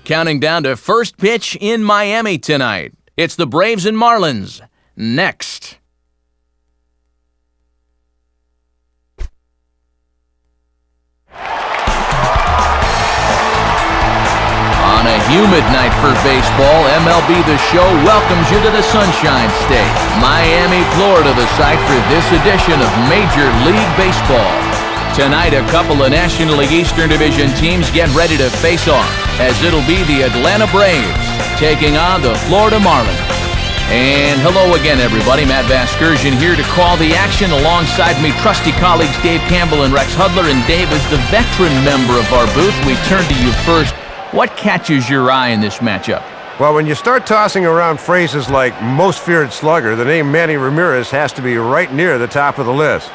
Counting down to first pitch in Miami tonight. It's the Braves and Marlins. Next. On a humid night for baseball, MLB The Show welcomes you to the Sunshine State, Miami, Florida, the site for this edition of Major League Baseball. Tonight, a couple of National League Eastern Division teams get ready to face off, as it'll be the Atlanta Braves taking on the Florida Marlins. And hello again, everybody. Matt Vasgersian here to call the action alongside me, trusty colleagues Dave Campbell and Rex Hudler. And Dave, as the veteran member of our booth, we turn to you first. What catches your eye in this matchup? Well, when you start tossing around phrases like most feared slugger, the name Manny Ramirez has to be right near the top of the list.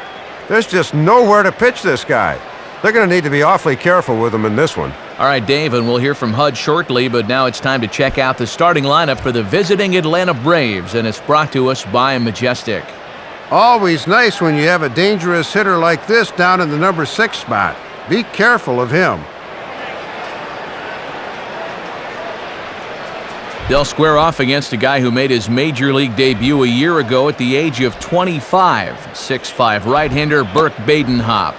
There's just nowhere to pitch this guy. They're going to need to be awfully careful with him in this one. All right, Dave, and we'll hear from Hud shortly, but now it's time to check out the starting lineup for the visiting Atlanta Braves, and it's brought to us by Majestic. Always nice when you have a dangerous hitter like this down in the number 6 spot. Be careful of him. They'll square off against a guy who made his Major League debut a year ago at the age of 25. 6'5" right-hander Burke Badenhop.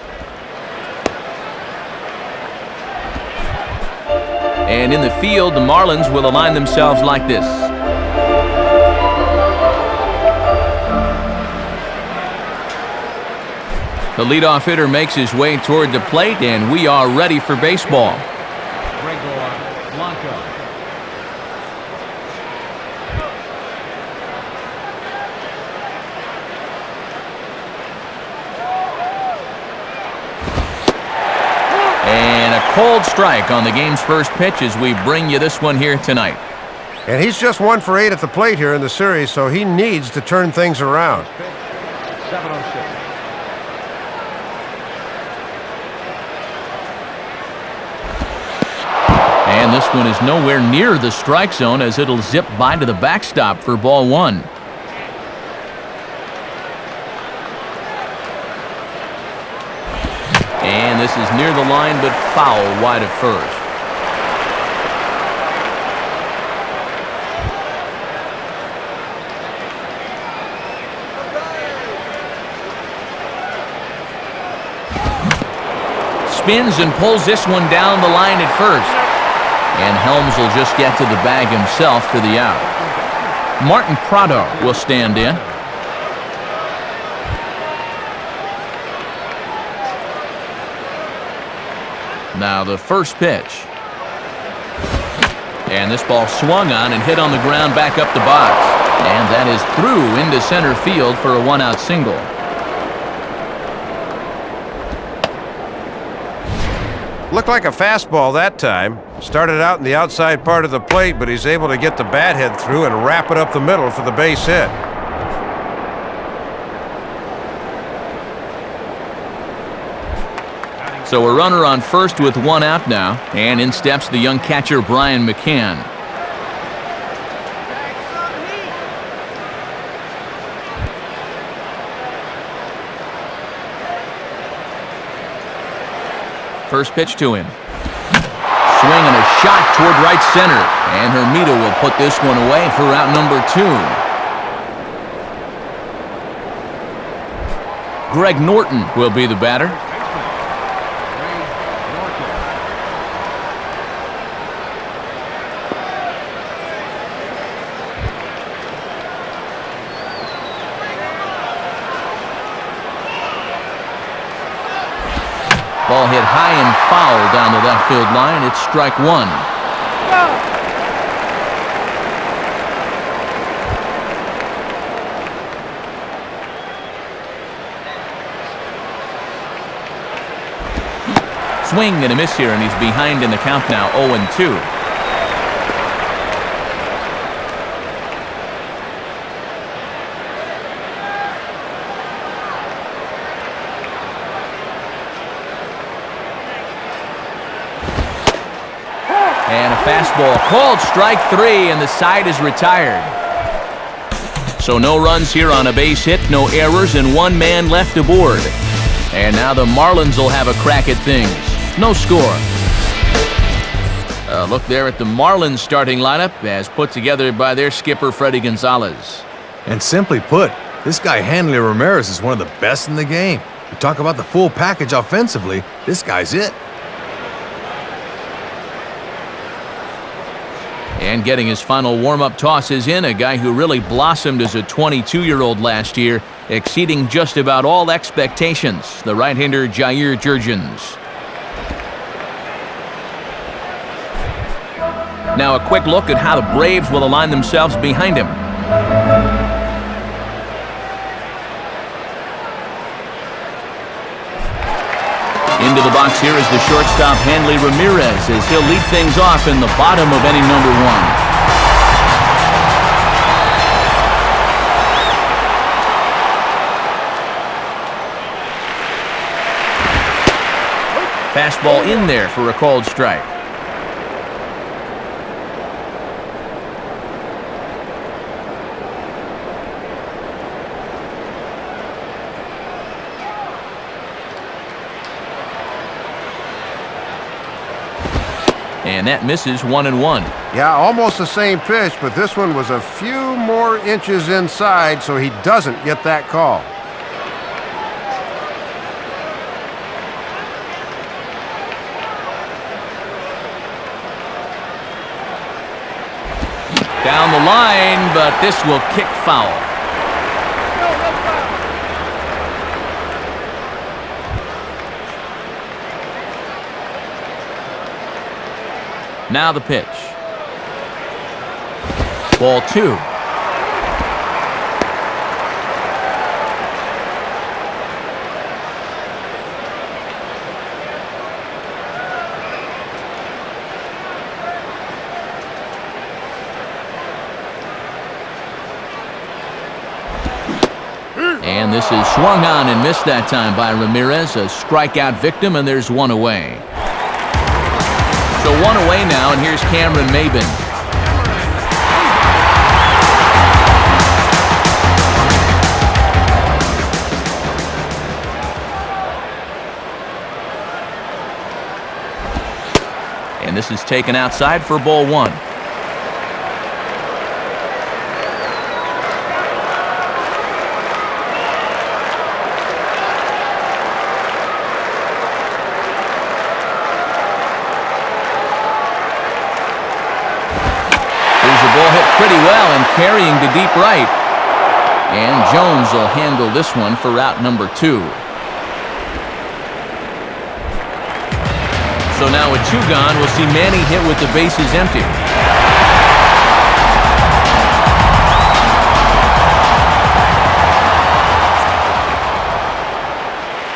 And in the field, the Marlins will align themselves like this. The leadoff hitter makes his way toward the plate, and we are ready for baseball. Cold strike on the game's first pitch as we bring you this one here tonight. And he's just 1 for 8 at the plate here in the series, so he needs to turn things around. 7-0-6. And this one is nowhere near the strike zone as it'll zip by to the backstop for ball 1. And this is near the line, but foul wide at first. Spins and pulls this one down the line at first. And Helms will just get to the bag himself for the out. Martin Prado will stand in. Now the first pitch. And this ball swung on and hit on the ground back up the box. And that is through into center field for a 1-out single. Looked like a fastball that time. Started out in the outside part of the plate, but he's able to get the bat head through and wrap it up the middle for the base hit. So a runner on first with 1 out now, and in steps the young catcher Brian McCann. First pitch to him. Swing and a shot toward right center, and Hermida will put this one away for out number 2. Greg Norton will be the batter. Ball hit high and foul down the left field line. It's strike 1. Swing and a miss here, and he's behind in the count now, 0-2. And a fastball called strike 3, and the side is retired. So no runs here on a base hit, no errors, and 1 man left aboard. And now the Marlins will have a crack at things. No score. A look there at the Marlins starting lineup as put together by their skipper, Freddie Gonzalez. And simply put, this guy Hanley Ramirez is one of the best in the game. You talk about the full package offensively, this guy's it. And getting his final warm-up tosses in, a guy who really blossomed as a 22-year-old last year, exceeding just about all expectations, the right-hander Jair Jurgens. Now a quick look at how the Braves will align themselves behind him. Into the box here is the shortstop Hanley Ramirez as he'll lead things off in the bottom of inning number 1. Fastball in there for a called strike. And that misses 1-1. Yeah, almost the same pitch, but this one was a few more inches inside, so he doesn't get that call. Down the line, but this will kick foul. Now the pitch. Ball 2. And this is swung on and missed that time by Ramirez, a strikeout victim, and there's one away. So one away now, and here's Cameron Maybin. And this is taken outside for ball 1. Ball hit pretty well and carrying to deep right. And Jones will handle this one for route number 2. So now with 2 gone, we'll see Manny hit with the bases empty.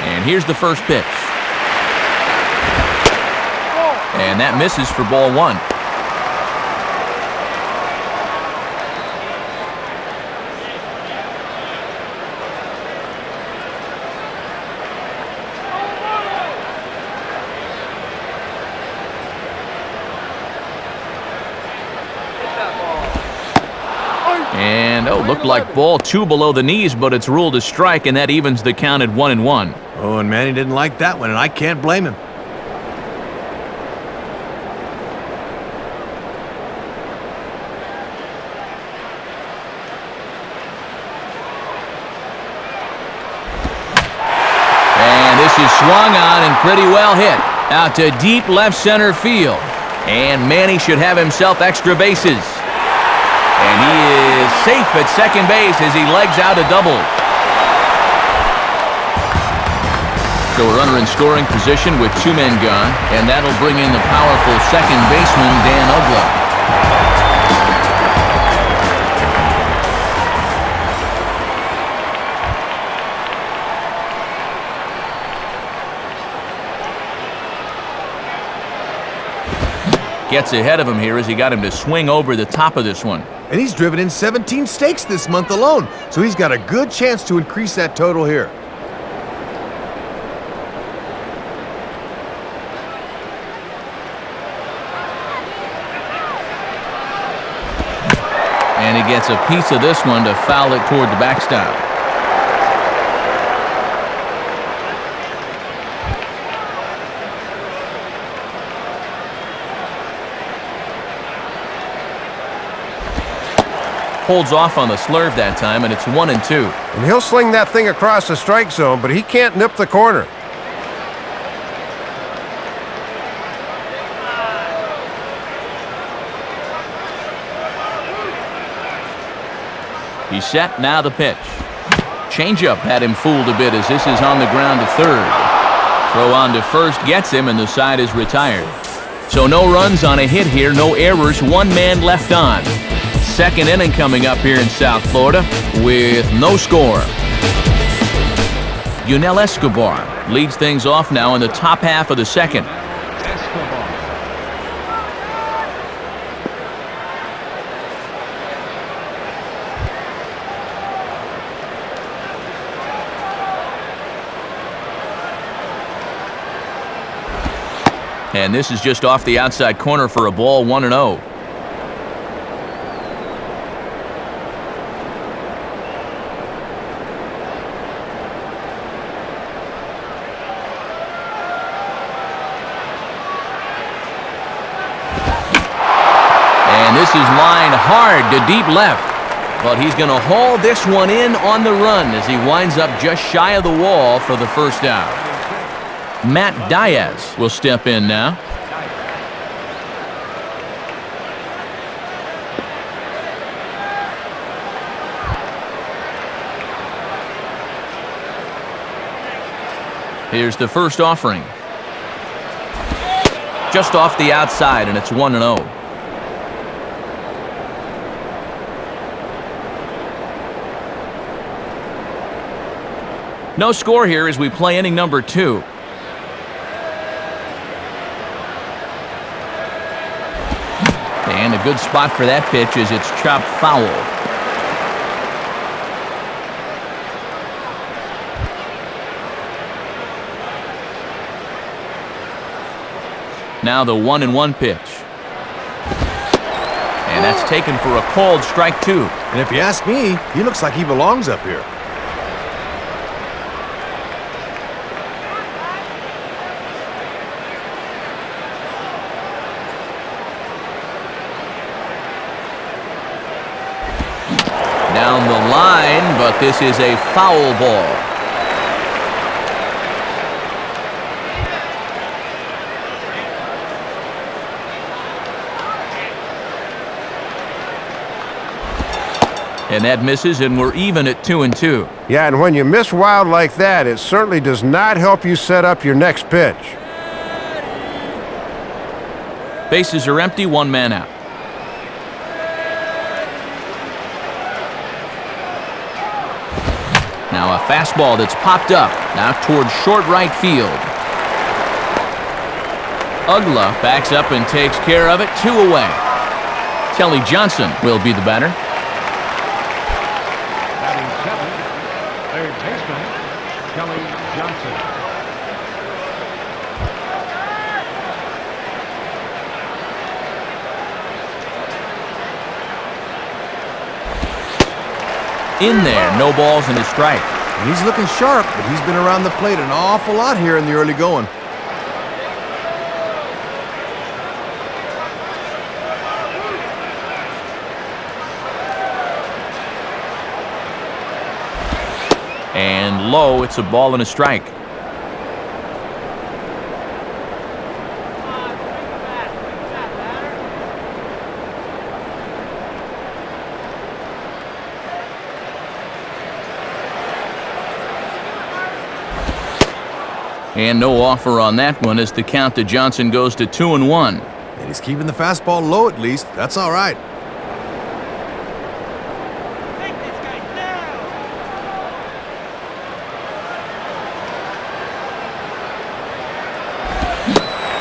And here's the first pitch. And that misses for ball 1. And, looked like ball 2 below the knees, but it's ruled a strike, and that evens the count at 1-1. Oh, and Manny didn't like that one, and I can't blame him. And this is swung on and pretty well hit out to deep left center field. And Manny should have himself extra bases. And he is safe at second base as he legs out a double. So a runner in scoring position with 2 men gone, and that'll bring in the powerful second baseman, Dan Ugla. Gets ahead of him here as he got him to swing over the top of this one. And he's driven in 17 stakes this month alone, so he's got a good chance to increase that total here. And he gets a piece of this one to foul it toward the backstop. Holds off on the slurve that time, and it's 1-2. And he'll sling that thing across the strike zone, but he can't nip the corner. He's set, now the pitch. Changeup had him fooled a bit as this is on the ground to third. Throw on to first gets him, and the side is retired. So no runs on a hit here, no errors, one man left on. Second inning coming up here in South Florida with no score. Yunel Escobar leads things off now in the top half of the second. And this is just off the outside corner for a ball, 1-0. And this is lined hard to deep left. But he's going to haul this one in on the run as he winds up just shy of the wall for the first out. Matt Diaz will step in now. Here's the first offering. Just off the outside, and it's 1-0. No score here as we play inning number 2. And a good spot for that pitch as it's chopped foul. Now the 1-1 pitch. And that's taken for a called strike 2. And if you ask me, he looks like he belongs up here. Down the line, but this is a foul ball. And that misses, and we're even at 2-2. Yeah, and when you miss wild like that, it certainly does not help you set up your next pitch. Bases are empty, one man out. Now a fastball that's popped up, now towards short right field. Ugla backs up and takes care of it, 2 away. Kelly Johnson will be the batter. Batting seventh, third baseman, Kelly Johnson. In there, no balls and a strike. And he's looking sharp, but he's been around the plate an awful lot here in the early going. And low, it's a ball and a strike. And no offer on that one as the count to Johnson goes to 2-1. And he's keeping the fastball low at least. That's all right.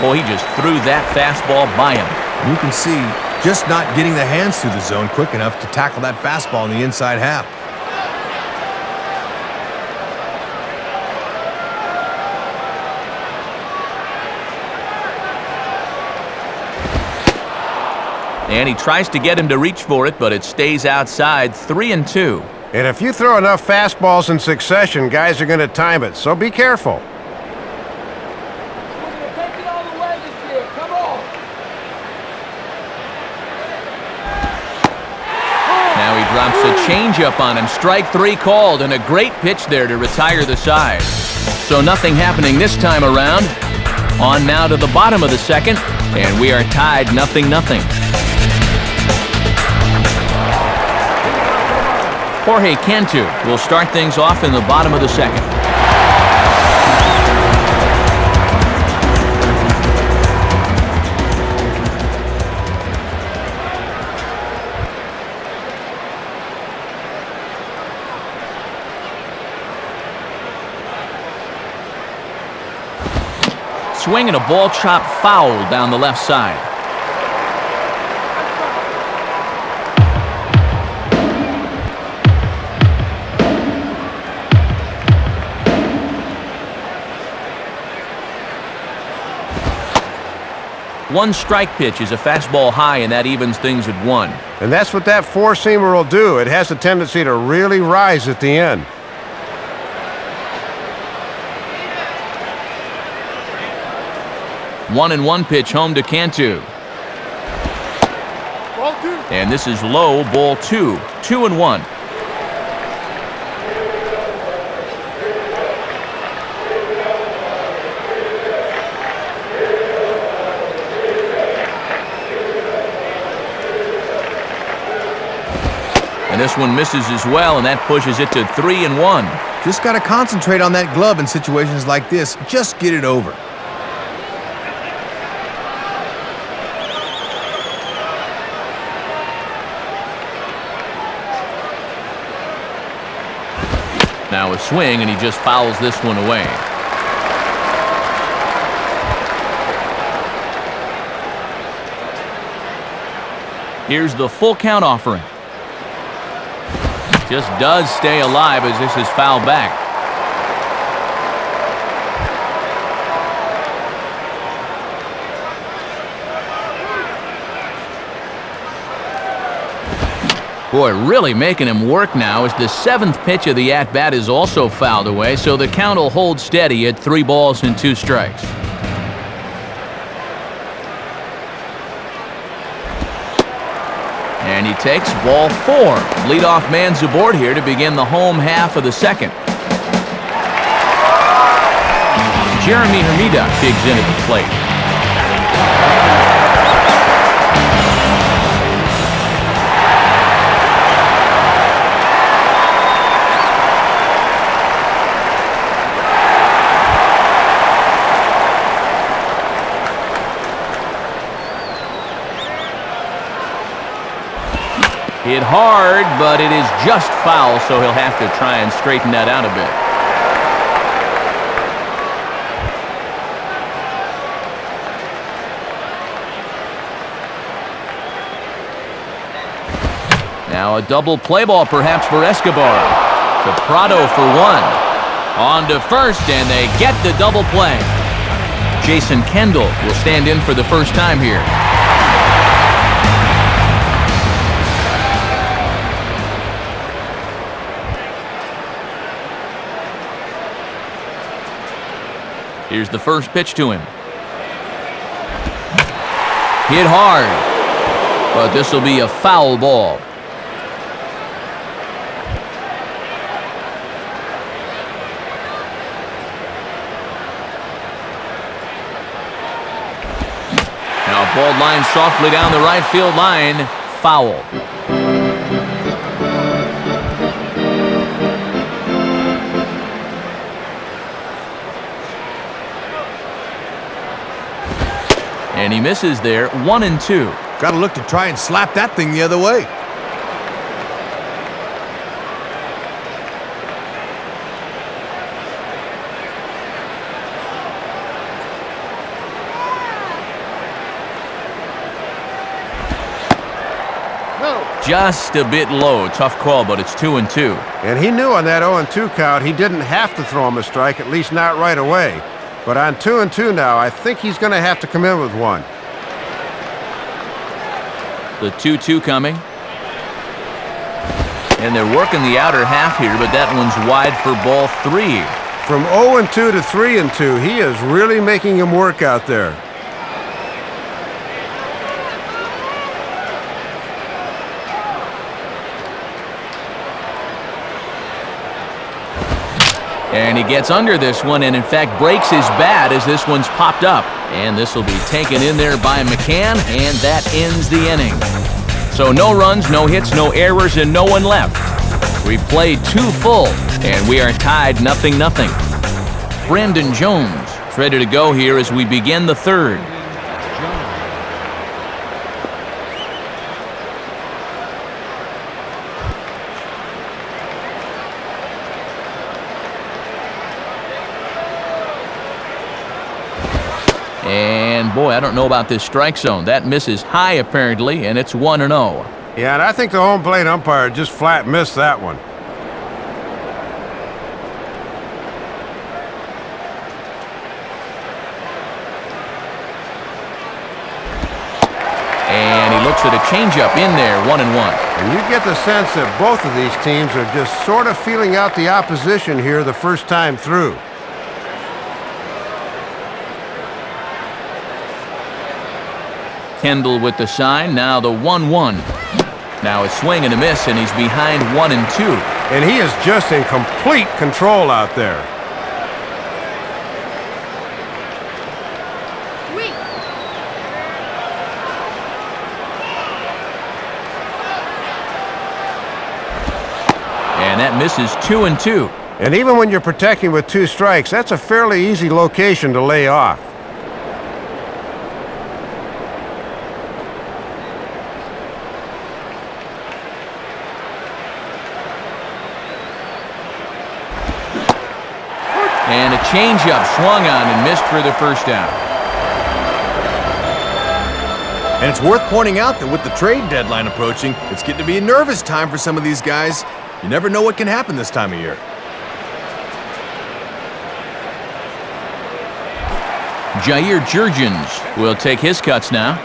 Boy, he just threw that fastball by him. You can see just not getting the hands through the zone quick enough to tackle that fastball in the inside half. And he tries to get him to reach for it, but it stays outside, 3-2. And if you throw enough fastballs in succession, guys are going to time it, so be careful. Now he Drops a changeup on him. Strike 3 called, and a great pitch there to retire the side. So nothing happening this time around. On now to the bottom of the second, and we are tied 0-0. Jorge Cantu will start things off in the bottom of the second. Swing and a ball chopped foul down the left side. One strike pitch is a fastball high, and that evens things at 1. And that's what that four-seamer will do. It has a tendency to really rise at the end. One and one pitch home to Cantu. And this is low, ball 2. 2-1. And this one misses as well, and that pushes it to 3-1. Just got to concentrate on that glove in situations like this. Just get it over. Now a swing, and he just fouls this one away. Here's the full count offering. Just does stay alive as this is fouled back. Boy, really making him work now as the 7th pitch of the at-bat is also fouled away, so the count will hold steady at 3 balls and 2 strikes. And he takes ball 4. Leadoff man's aboard here to begin the home half of the second. Jeremy Hermida digs in at the plate. Hit hard, but it is just foul, so he'll have to try and straighten that out a bit. Now a double play ball perhaps for Escobar. To Prado for 1. On to first, and they get the double play. Jason Kendall will stand in for the first time here. Here's the first pitch to him. Hit hard, but this will be a foul ball. Now ball line softly down the right field line. Foul. And he misses there, 1-2. Got to look to try and slap that thing the other way. Just a bit low. Tough call, but it's 2-2. And he knew on that 0-2 count he didn't have to throw him a strike, at least not right away. But on 2-2 now, I think he's going to have to come in with one. The 2-2 coming. And they're working the outer half here, but that one's wide for ball 3. From 0-2 to 3-2, he is really making him work out there. And he gets under this one and, in fact, breaks his bat as this one's popped up. And this will be taken in there by McCann, and that ends the inning. So no runs, no hits, no errors, and no one left. We've played 2 full, and we are tied 0-0. Brandon Jones is ready to go here as we begin the 3rd. And boy, I don't know about this strike zone. That misses high apparently, and it's 1-0. Yeah, and I think the home plate umpire just flat missed that one. And he looks at a changeup in there, 1-1. And you get the sense that both of these teams are just sort of feeling out the opposition here the first time through. Kendall with the sign, now the 1-1. Now a swing and a miss, and he's behind 1-2. And he is just in complete control out there. And that misses 2-2. And even when you're protecting with 2 strikes, that's a fairly easy location to lay off. And a changeup swung on and missed for the first out. And it's worth pointing out that with the trade deadline approaching, it's getting to be a nervous time for some of these guys. You never know what can happen this time of year. Jair Jurgens will take his cuts now.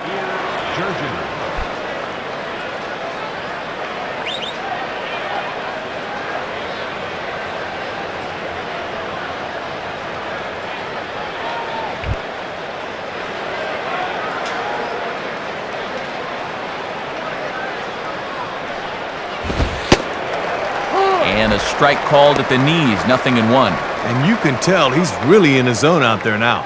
And a strike called at the knees, 0-1. And you can tell he's really in his zone out there now.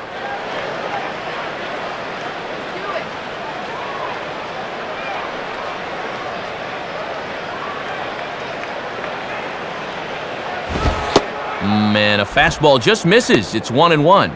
And a fastball just misses. It's 1-1.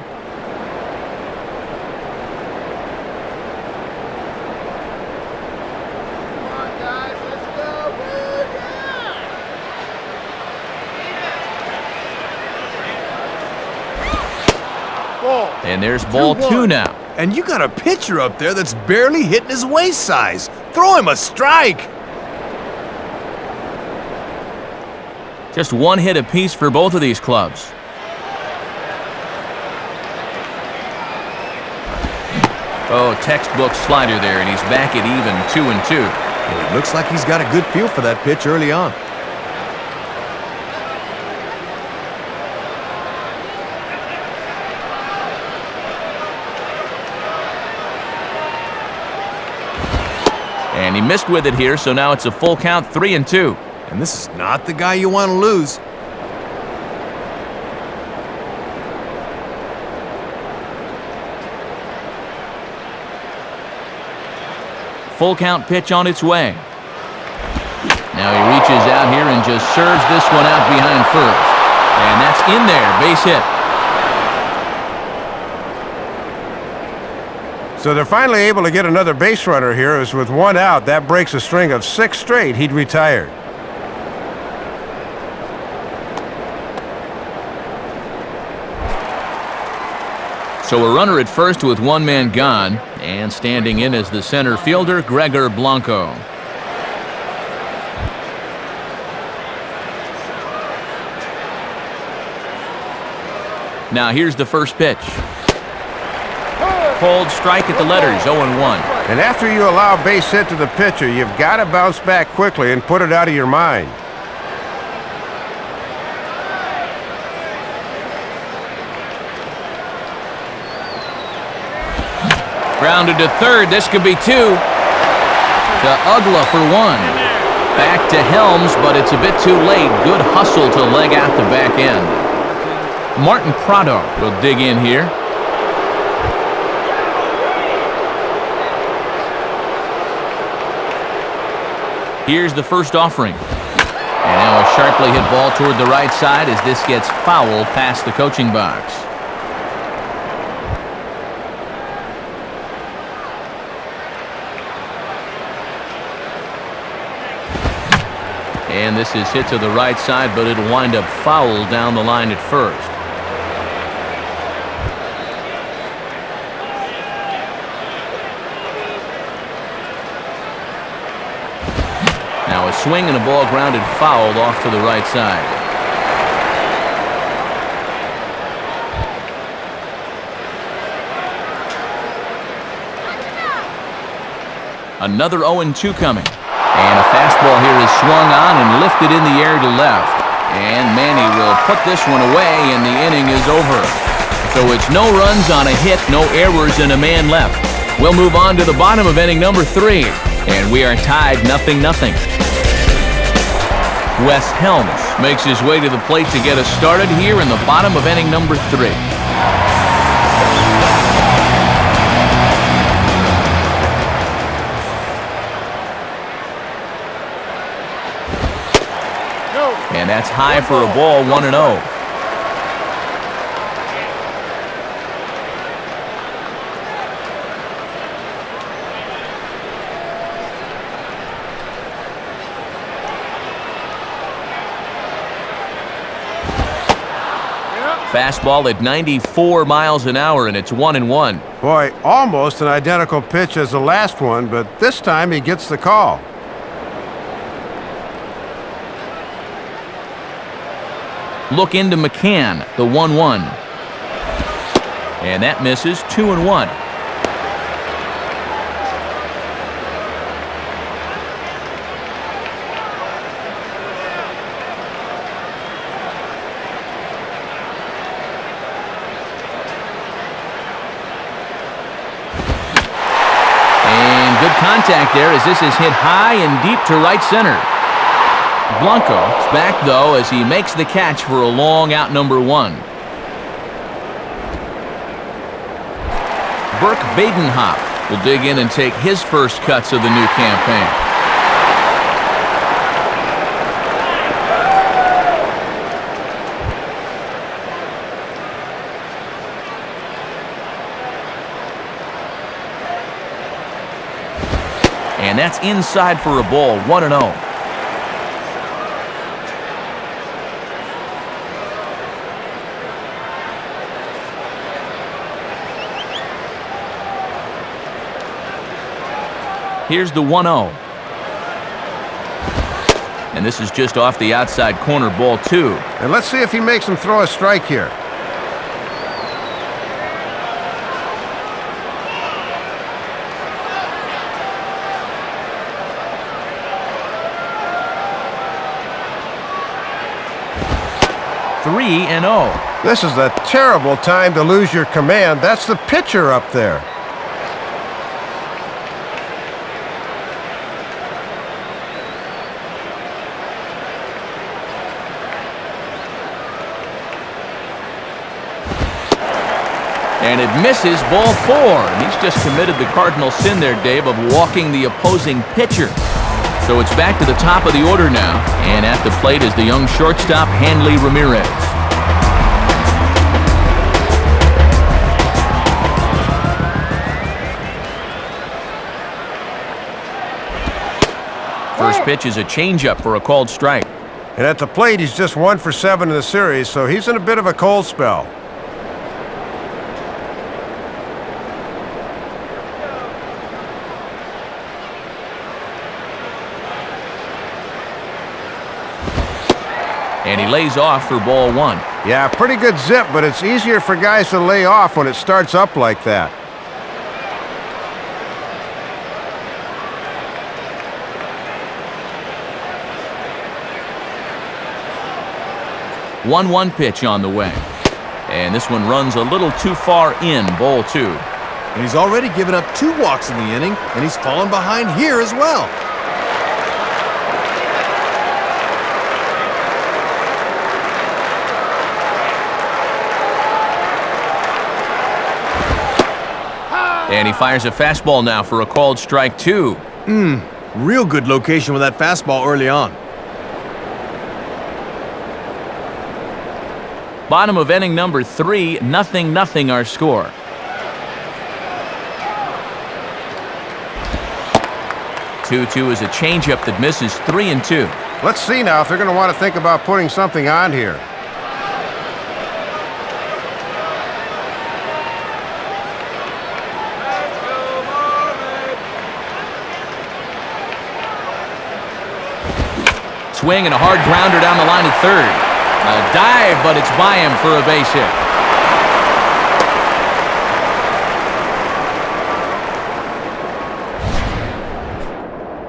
And there's ball 2 now. And you got a pitcher up there that's barely hitting his waist size. Throw him a strike. Just 1 hit apiece for both of these clubs. Oh, textbook slider there, and he's back at even 2-2. Well, it looks like he's got a good feel for that pitch early on. And he missed with it here, so now it's a full count, 3-2. And this is not the guy you want to lose. Full count pitch on its way. Now he reaches out here and just serves this one out behind first. And that's in there, base hit. So they're finally able to get another base runner here, as with 1 out, that breaks a string of 6 straight he'd retired. So a runner at first with 1 man gone, and standing in as the center fielder, Gregor Blanco. Now here's the first pitch. Cold strike at the letters, 0-1. And after you allow a base hit to the pitcher, you've got to bounce back quickly and put it out of your mind. Grounded to third. This could be 2. To Ugla for 1. Back to Helms, but it's a bit too late. Good hustle to leg out the back end. Martin Prado will dig in here. Here's the first offering. And now a sharply hit ball toward the right side as this gets fouled past the coaching box. And this is hit to the right side, but it'll wind up fouled down the line at first. Now a swing and a ball grounded fouled off to the right side. Another 0-2 coming. And a fastball here is swung on and lifted in the air to left. And Manny will put this one away, and the inning is over. So it's no runs on a hit, no errors, and a man left. We'll move on to the bottom of inning number 3. And we are tied 0-0. Wes Helms makes his way to the plate to get us started here in the bottom of inning number 3. And that's high for a ball, 1-0. Fastball at 94 miles an hour, and it's 1-1. Boy, almost an identical pitch as the last one, but this time he gets the call. Look into McCann, the 1-1. And that misses, 2-1. And good contact there as this is hit high and deep to right center. Blanco is back, though, as he makes the catch for a long out number 1. Burke Badenhop will dig in and take his first cuts of the new campaign. And that's inside for a ball, 1-0. Here's the 1-0. And this is just off the outside corner, ball 2. And let's see if he makes him throw a strike here. Three and 0. This is a terrible time to lose your command. That's the pitcher up there. And it misses, ball 4. And he's just committed the cardinal sin there, Dave, of walking the opposing pitcher. So it's back to the top of the order now. And at the plate is the young shortstop, Hanley Ramirez. First pitch is a changeup for a called strike. And at the plate, he's just 1 for 7 in the series, so he's in a bit of a cold spell. And he lays off for ball 1. Yeah, pretty good zip, but it's easier for guys to lay off when it starts up like that. One pitch on the way. And this one runs a little too far in, ball 2. And he's already given up 2 walks in the inning, and he's fallen behind here as well. And he fires a fastball now for a called strike 2. Real good location with that fastball early on. Bottom of inning number 3, 0-0 our score. Two is a changeup that misses 3-2. Let's see now if they're going to want to think about putting something on here. Swing and a hard grounder down the line at third. A dive, but it's by him for a base hit.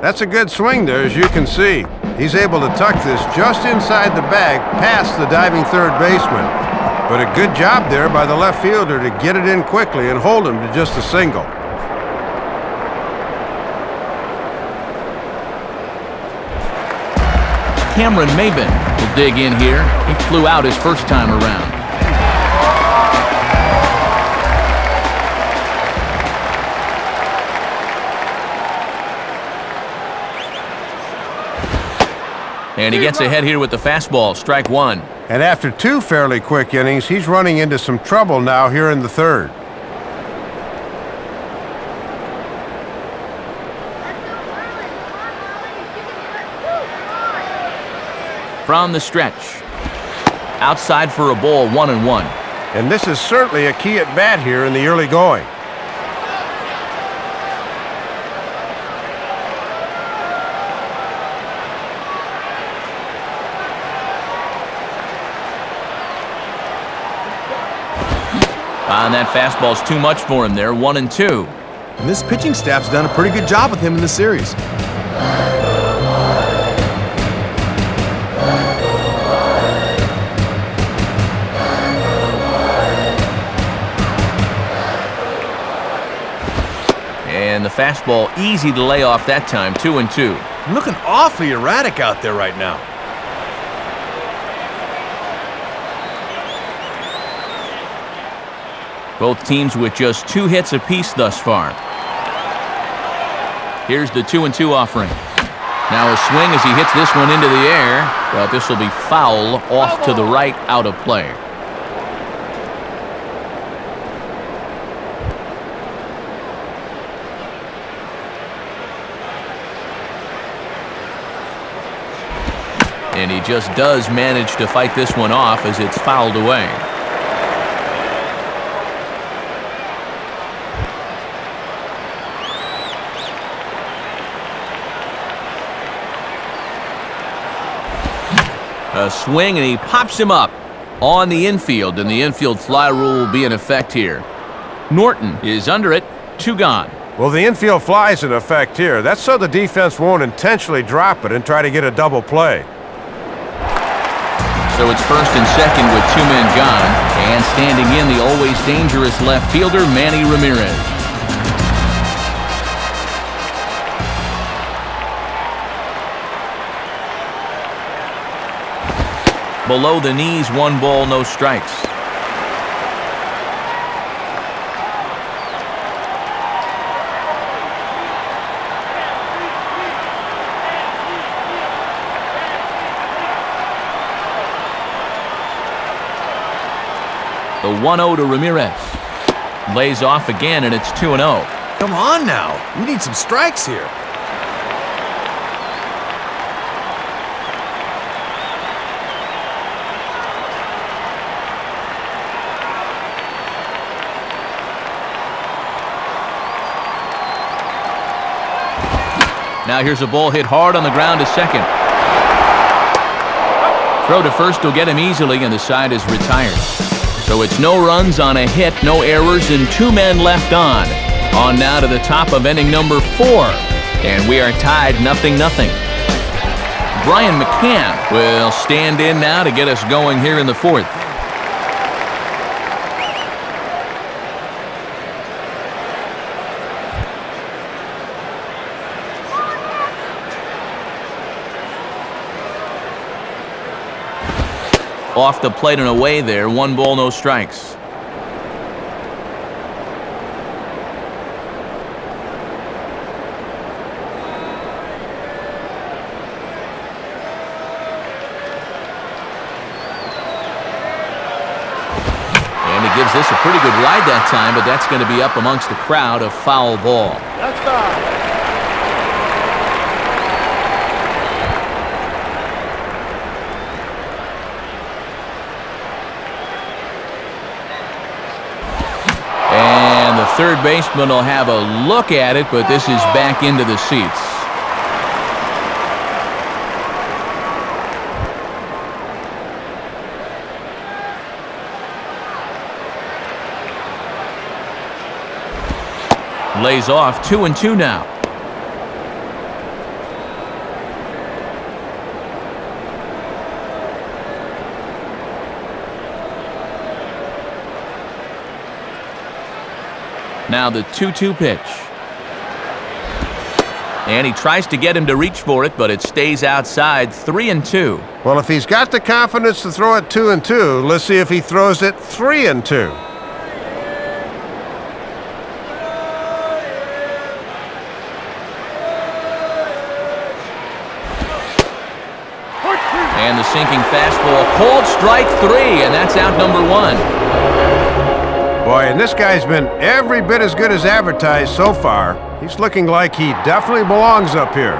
That's a good swing there, as you can see. He's able to tuck this just inside the bag past the diving third baseman. But a good job there by the left fielder to get it in quickly and hold him to just a single. Cameron Maben will dig in here. He flew out his first time around. And he gets ahead here with the fastball, strike 1. And after 2 fairly quick innings, he's running into some trouble now here in the third. From the stretch. Outside for a ball, 1-1. And this is certainly a key at bat here in the early going. And that fastball's too much for him there, 1-2. And this pitching staff's done a pretty good job with him in the series. And the fastball easy to lay off that time, 2-2. Looking awfully erratic out there right now. Both teams with just 2 hits apiece thus far. Here's the 2-2 offering. Now a swing as he hits this one into the air, but this will be foul off to the right, out of play. And he just does manage to fight this one off as it's fouled away. A swing, and he pops him up on the infield, and the infield fly rule will be in effect here. Norton is under it, 2 gone. Well, the infield fly is in effect here. That's so the defense won't intentionally drop it and try to get a double play. So it's first and second with 2 men gone, and standing in the always dangerous left fielder, Manny Ramirez. Below the knees, 1 ball, no strikes. The 1-0 to Ramirez. Lays off again, and it's 2-0. Come on now. We need some strikes here. Now here's a ball hit hard on the ground to second. Throw to first will get him easily, and the side is retired. So it's no runs on a hit, no errors, and 2 men left on. On now to the top of inning number 4. And we are tied 0-0. Brian McCann will stand in now to get us going here in the 4th. Off the plate and away there, 1 ball, no strikes. this a pretty good ride that time, but that's going to be up amongst the crowd, a foul ball. That's foul. And the third baseman will have a look at it, but this is back into the seats. Lays off 2-2 now. Now the 2-2 pitch. And he tries to get him to reach for it, but it stays outside. 3-2. Well, if he's got the confidence to throw it 2-2, let's see if he throws it 3-2. And the sinking fastball, called strike 3, and that's out number 1. Boy, and this guy's been every bit as good as advertised so far. He's looking like he definitely belongs up here.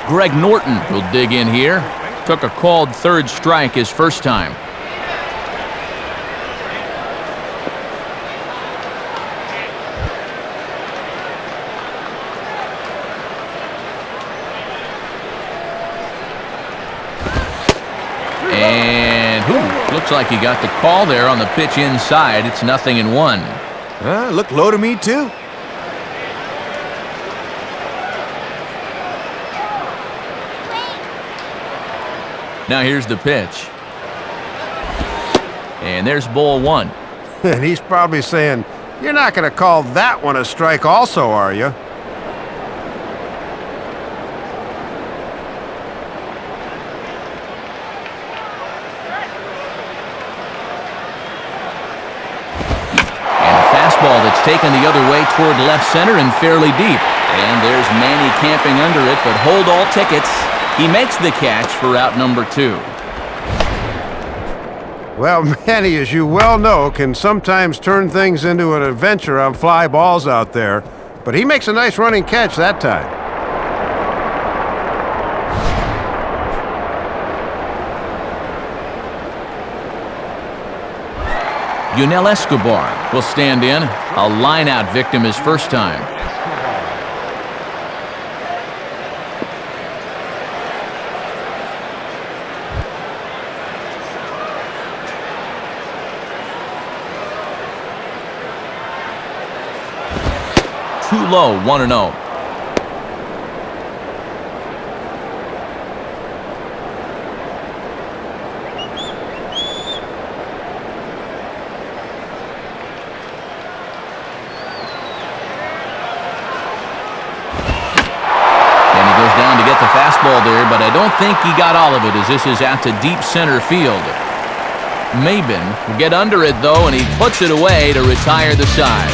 Greg Norton will dig in here. Took a called third strike his first time. And looks like he got the call there on the pitch inside. It's 0-1. Looked low to me, too. Now here's the pitch. And there's ball 1. And he's probably saying, you're not going to call that one a strike also, are you? Ball that's taken the other way toward left center and fairly deep. And there's Manny camping under it, but hold all tickets. He makes the catch for out number 2. Well, Manny, as you well know, can sometimes turn things into an adventure on fly balls out there, but he makes a nice running catch that time. Yunel Escobar will stand in. A line-out victim his first time. Too low, 1-0. Fastball there, but I don't think he got all of it as this is out to deep center field. Maben will get under it though, and he puts it away to retire the side.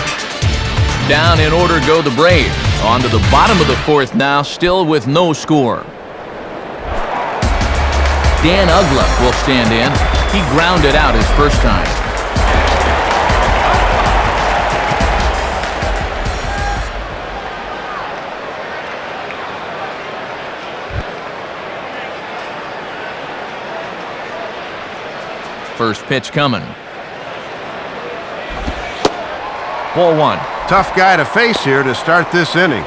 Down in order go the Braves. On to the bottom of the 4th now, still with no score. Dan Uggla will stand in. He grounded out his first time. First pitch coming. Ball 1. Tough guy to face here to start this inning.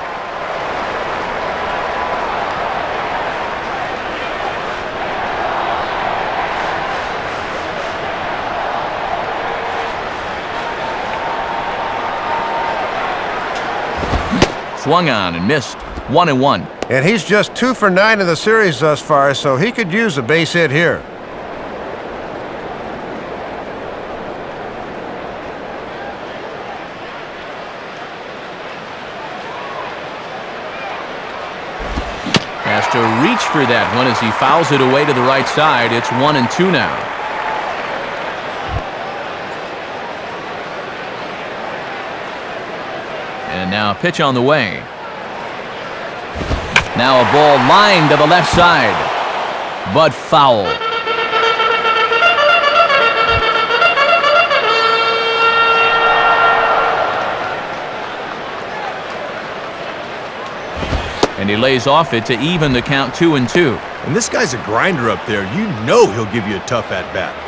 Swung on and missed. 1-1. And he's just 2 for 9 in the series thus far, so he could use a base hit here. Has to reach for that one as he fouls it away to the right side. It's 1-2 now. And now a pitch on the way. Now a ball lined to the left side, but foul. And he lays off it to even the count 2-2. And this guy's a grinder up there. You know he'll give you a tough at-bat.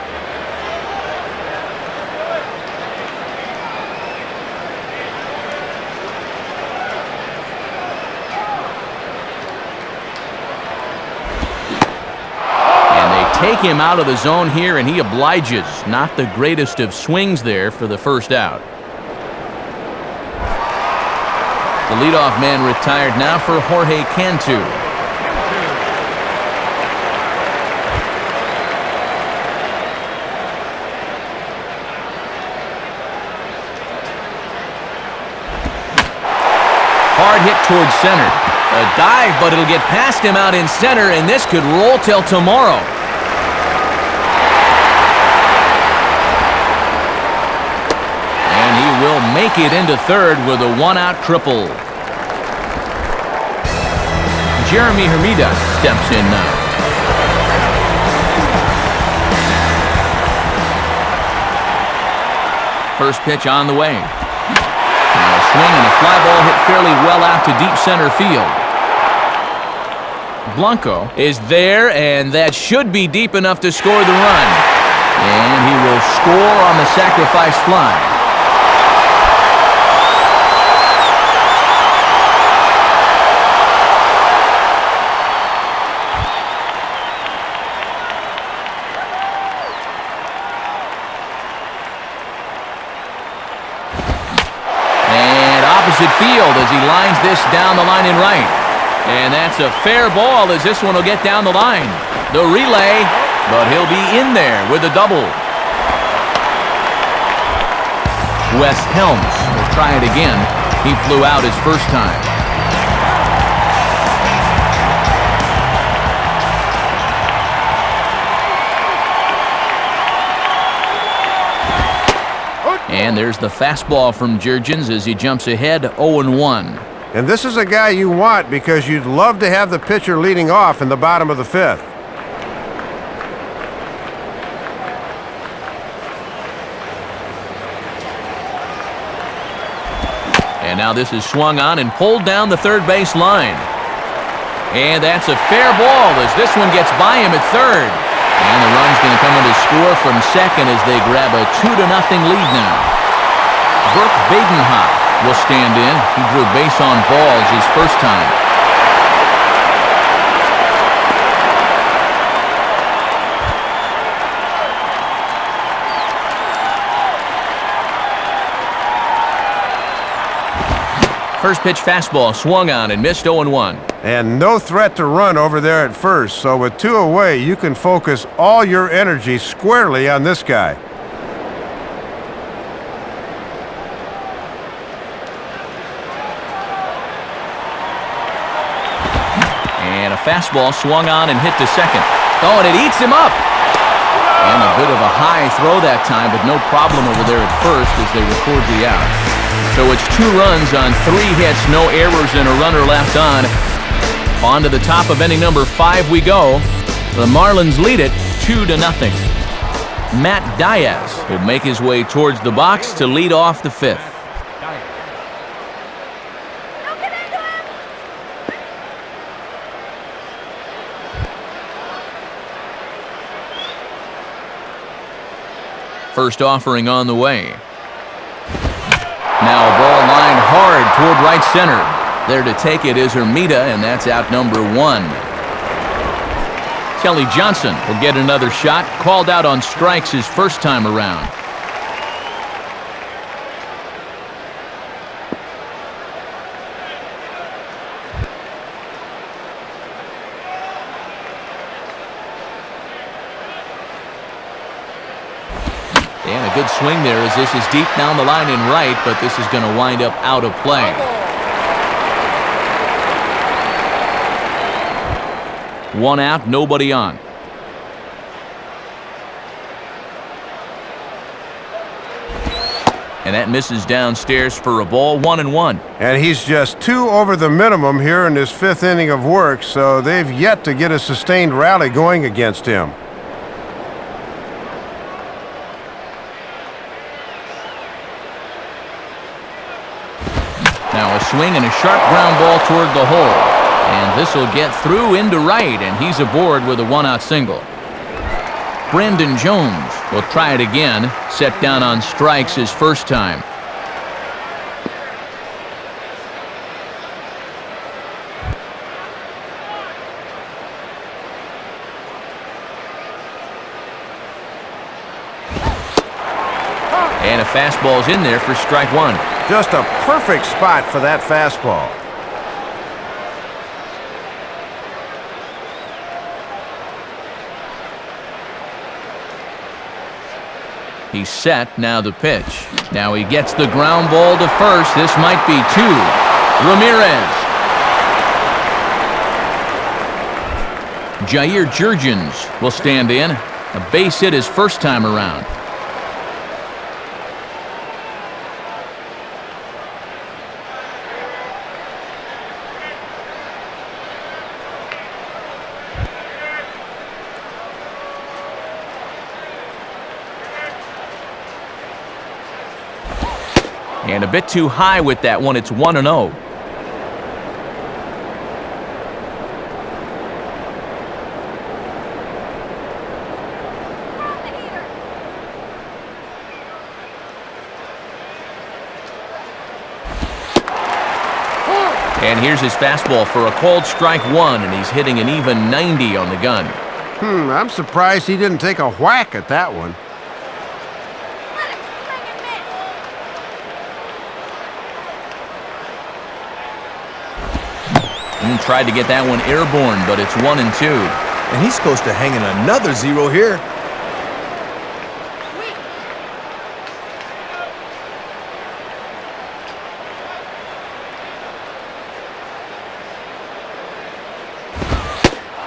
Take him out of the zone here, and he obliges. Not the greatest of swings there for the first out. The leadoff man retired now for Jorge Cantu. Hard hit towards center. A dive, but it'll get past him out in center, and this could roll till tomorrow. Will make it into third with a one-out triple. Jeremy Hermida steps in now. First pitch on the way. Now a swing and a fly ball hit fairly well out to deep center field. Blanco is there, and that should be deep enough to score the run. And he will score on the sacrifice fly. Field as he lines this down the line in right. And that's a fair ball as this one will get down the line. The relay, but he'll be in there with a double. Wes Helms will try it again. He flew out his first time. And there's the fastball from Jurgens as he jumps ahead 0-1. And this is a guy you want because you'd love to have the pitcher leading off in the bottom of the fifth. And now this is swung on and pulled down the third base line. And that's a fair ball as this one gets by him at third. And the run's going to come in to score from second as they grab a 2-0 lead now. Burke Badenhot will stand in. He drew base on balls his first time. First pitch fastball swung on and missed 0-1. And no threat to run over there at first, so with two away, you can focus all your energy squarely on this guy. And a fastball swung on and hit to second. Oh, and it eats him up. And a bit of a high throw that time, but no problem over there at first as they record the out. So it's 2 runs on 3 hits, no errors, and a runner left on. On to the top of inning number 5 we go. The Marlins lead it 2-0. Matt Diaz will make his way towards the box to lead off the 5th. First offering on the way. Now a ball lined hard toward right center. There to take it is Hermida, and that's out number 1. Kelly Johnson will get another shot, called out on strikes his first time around. And a good swing there as this is deep down the line in right, but this is going to wind up out of play. One out, nobody on. And that misses downstairs for a ball, 1-1. And he's just 2 over the minimum here in his 5th inning of work, so they've yet to get a sustained rally going against him. Now a swing and a sharp ground ball toward the hole. And this will get through into right, and he's aboard with a 1-out single. Brandon Jones will try it again, set down on strikes his first time. And a fastball's in there for strike 1. Just a perfect spot for that fastball. He's set, now the pitch. Now he gets the ground ball to first. This might be 2. Ramirez. Jair Jurgens will stand in. A base hit his first time around. And a bit too high with that one. It's 1-0. And here's his fastball for a called strike 1, and he's hitting an even 90 on the gun. I'm surprised he didn't take a whack at that one. Tried to get that one airborne, but it's 1-2. And he's close to hanging another 0 here.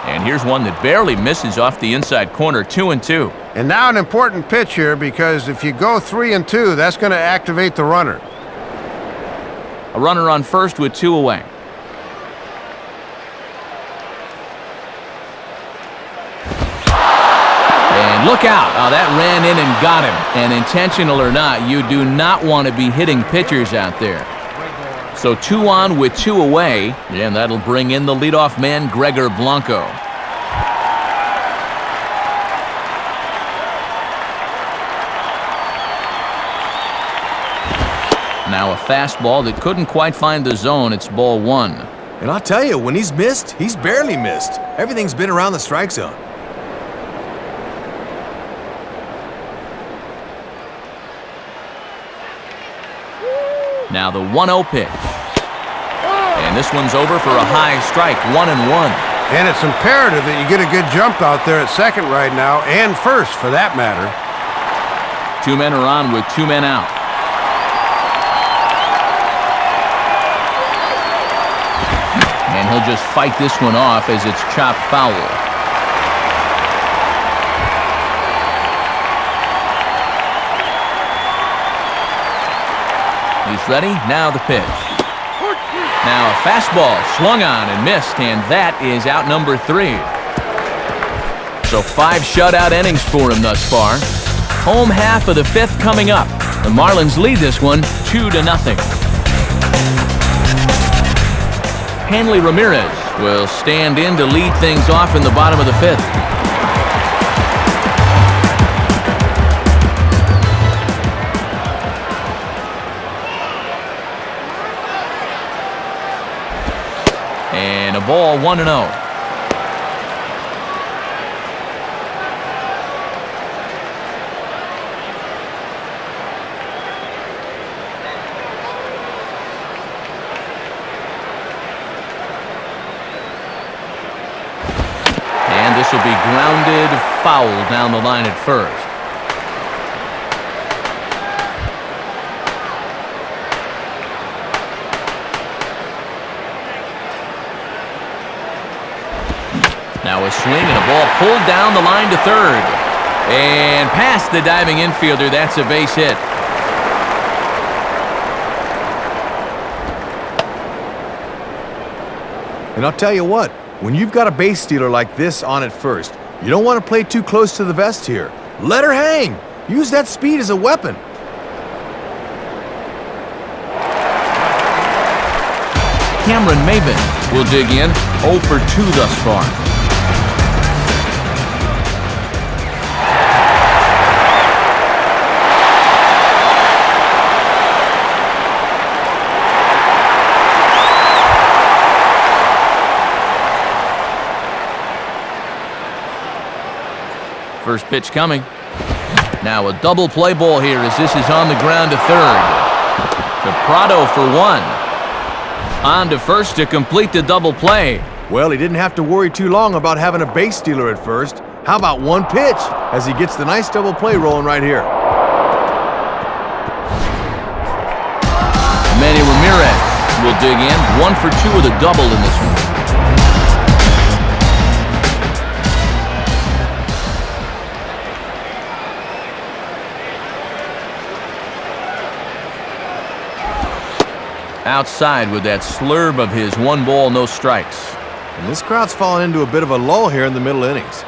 And here's one that barely misses off the inside corner, 2-2. And now an important pitch here, because if you go 3-2, that's going to activate the runner. A runner on first with 2 away. Look out. Oh, that ran in and got him. And intentional or not, you do not want to be hitting pitchers out there. So 2 on with 2 away, and that'll bring in the leadoff man, Gregor Blanco. Now a fastball that couldn't quite find the zone. It's ball 1. And I'll tell you, when he's missed, he's barely missed. Everything's been around the strike zone. Now the 1-0 pitch. And this one's over for a high strike, 1-1. And it's imperative that you get a good jump out there at second right now, and first for that matter. 2 men are on with 2 men out. And he'll just fight this one off as it's chopped foul. He's ready. Now the pitch. Now a fastball swung on and missed, and that is out number 3. So 5 shutout innings for him thus far. Home half of the 5th coming up. The Marlins lead this one 2-0. Hanley Ramirez will stand in to lead things off in the bottom of the 5th. And a ball, 1-0. And this will be grounded foul down the line at first. Now a swing and a ball pulled down the line to third. And past the diving infielder, that's a base hit. And I'll tell you what, when you've got a base stealer like this on at first, you don't want to play too close to the vest here. Let her hang. Use that speed as a weapon. Cameron Maben will dig in, 0 for 2 thus far. First pitch coming. Now a double play ball here as this is on the ground to third. To Prado for 1. On to first to complete the double play. Well, he didn't have to worry too long about having a base stealer at first. How about one pitch as he gets the nice double play rolling right here? Manny Ramirez will dig in, 1 for 2 with a double in this one. Outside with that slurve of his, 1 ball, no strikes. And this crowd's fallen into a bit of a lull here in the middle innings.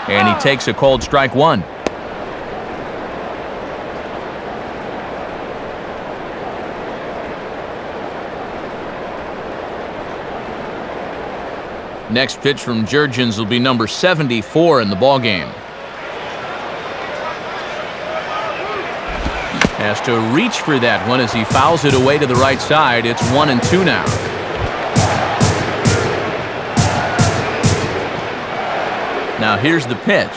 And he takes a called strike 1. Next pitch from Jurgens will be number 74 in the ballgame. Has to reach for that one as he fouls it away to the right side. It's 1-2 now. Now here's the pitch.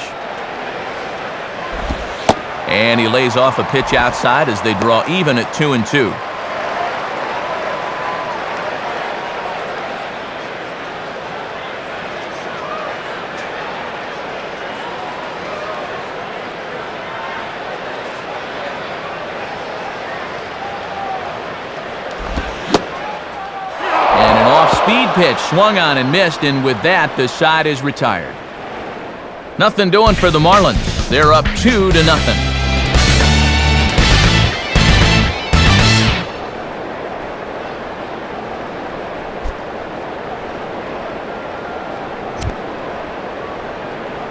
And he lays off a pitch outside as they draw even at 2-2. Speed pitch swung on and missed, and with that, the side is retired. Nothing doing for the Marlins. They're up 2-0.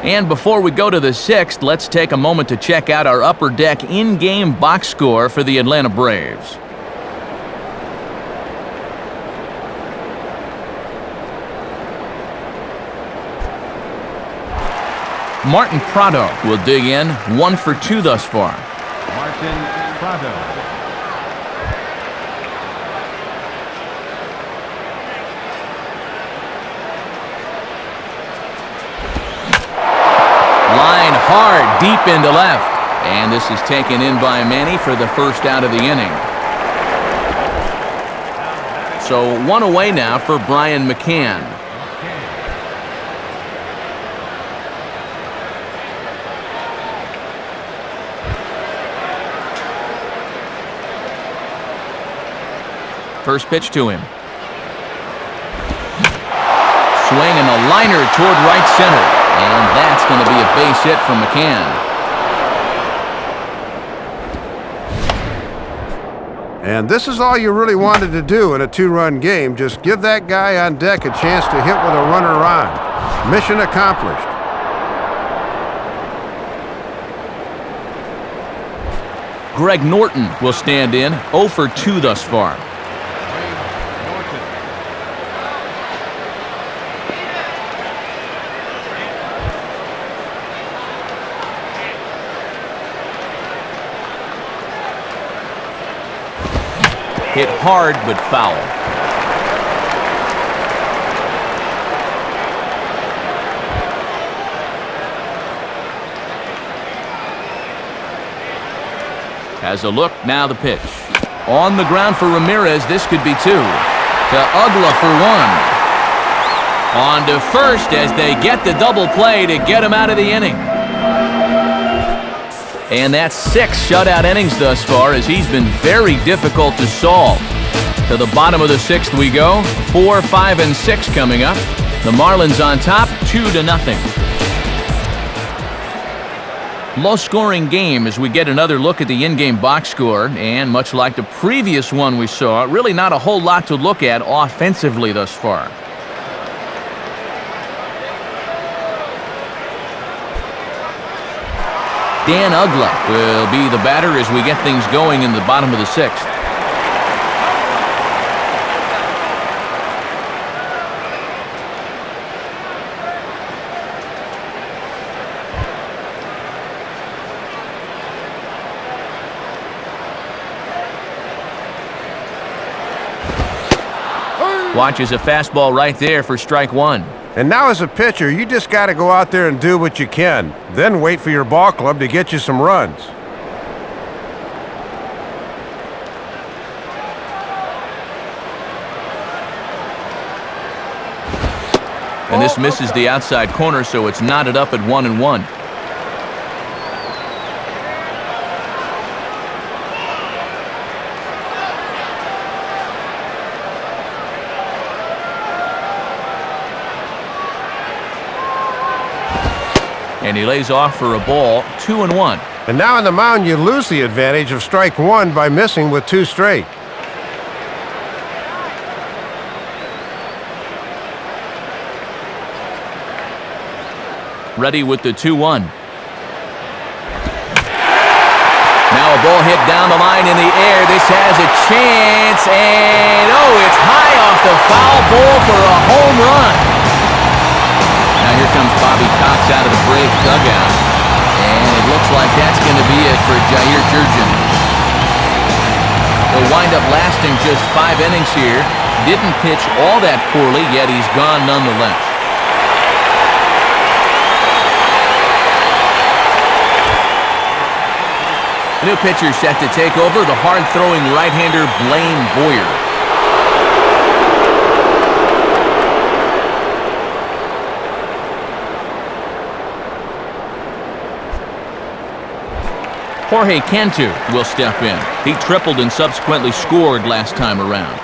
And before we go to the 6th, let's take a moment to check out our Upper Deck in-game box score for the Atlanta Braves. Martin Prado will dig in, 1 for 2 thus far. Martin Prado. Line hard, deep into left. And this is taken in by Manny for the first out of the inning. So 1 away now for Brian McCann. First pitch to him. Swing and a liner toward right center. And that's going to be a base hit from McCann. And this is all you really wanted to do in a 2-run game. Just give that guy on deck a chance to hit with a runner on. Mission accomplished. Greg Norton will stand in, 0 for 2 thus far. Hit hard, but foul. Has a look, now the pitch. On the ground for Ramirez, this could be 2. To Ugla for 1. On to first as they get the double play to get him out of the inning. And that's 6 shutout innings thus far as he's been very difficult to solve. To the bottom of the 6th we go. 4, 5, and 6 coming up. The Marlins on top, 2-0. Low-scoring game as we get another look at the in-game box score. And much like the previous one we saw, really not a whole lot to look at offensively thus far. Dan Ugla will be the batter as we get things going in the bottom of the 6th. Watches a fastball right there for strike 1. And now as a pitcher, you just got to go out there and do what you can. Then wait for your ball club to get you some runs. And this misses the outside corner, so it's knotted up at 1-1. And he lays off for a ball, 2-1. And now on the mound, you lose the advantage of strike 1 by missing with 2 straight. Ready with the 2-1. Now a ball hit down the line in the air. This has a chance, and oh, it's high off the foul ball for a home run. Now here comes Bobby Cox out of the Braves dugout. And it looks like that's going to be it for Jair Jurgen. He'll wind up lasting just 5 innings here. Didn't pitch all that poorly, yet he's gone nonetheless. The new pitcher set to take over, the hard-throwing right-hander Blaine Boyer. Jorge Cantu will step in. He tripled and subsequently scored last time around.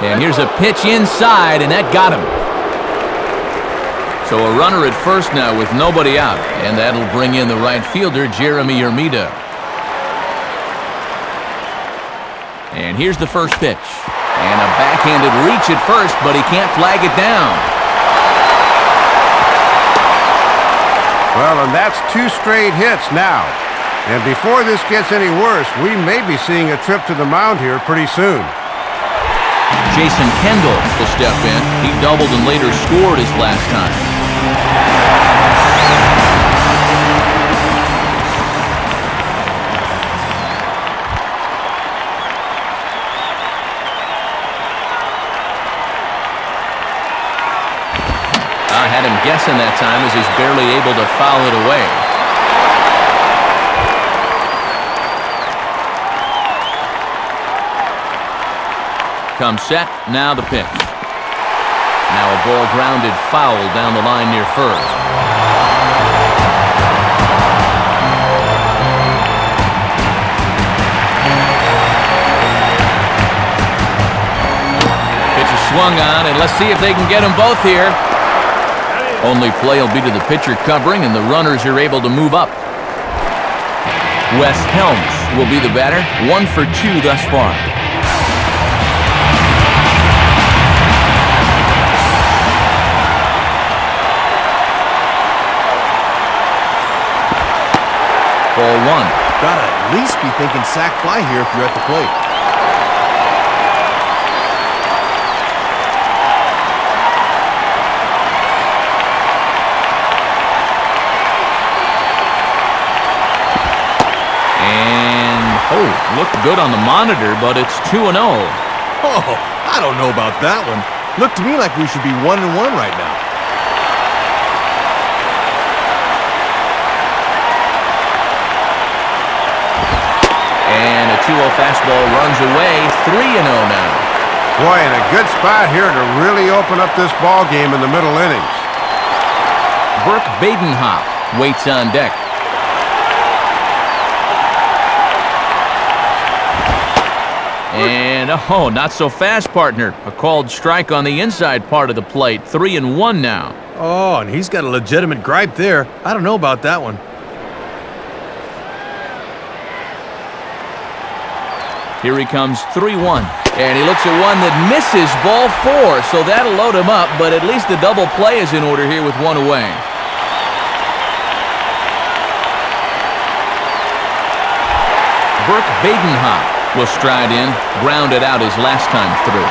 And here's a pitch inside, and that got him. So a runner at first now with nobody out, and that'll bring in the right fielder, Jeremy Hermida. And here's the first pitch. And a backhanded reach at first, but he can't flag it down. Well, and that's 2 straight hits now. And before this gets any worse, we may be seeing a trip to the mound here pretty soon. Jason Kendall will step in. He doubled and later scored his last time. I had him guessing that time as he's barely able to foul it away. Comes set, now the pitch. Now a ball grounded foul down the line near first. Pitch is swung on, and let's see if they can get them both here. Only play will be to the pitcher covering, and the runners are able to move up. Wes Helms will be the batter, 1 for 2 thus far. Ball 1. Gotta at least be thinking sac fly here if you're at the plate. Oh, looked good on the monitor, but it's 2-0. Oh, I don't know about that one. Looked to me like we should be 1-1 right now. And a 2-0 fastball runs away, 3-0 now. Boy, and a good spot here to really open up this ball game in the middle innings. Burke Badenhop waits on deck. And, oh, not so fast, partner. A called strike on the inside part of the plate. 3-1 now. Oh, and he's got a legitimate gripe there. I don't know about that one. Here he comes, 3-1. And he looks at one that misses, ball 4. So that'll load him up, but at least the double play is in order here with one away. Burke Badenhop will stride in, grounded out his last time through.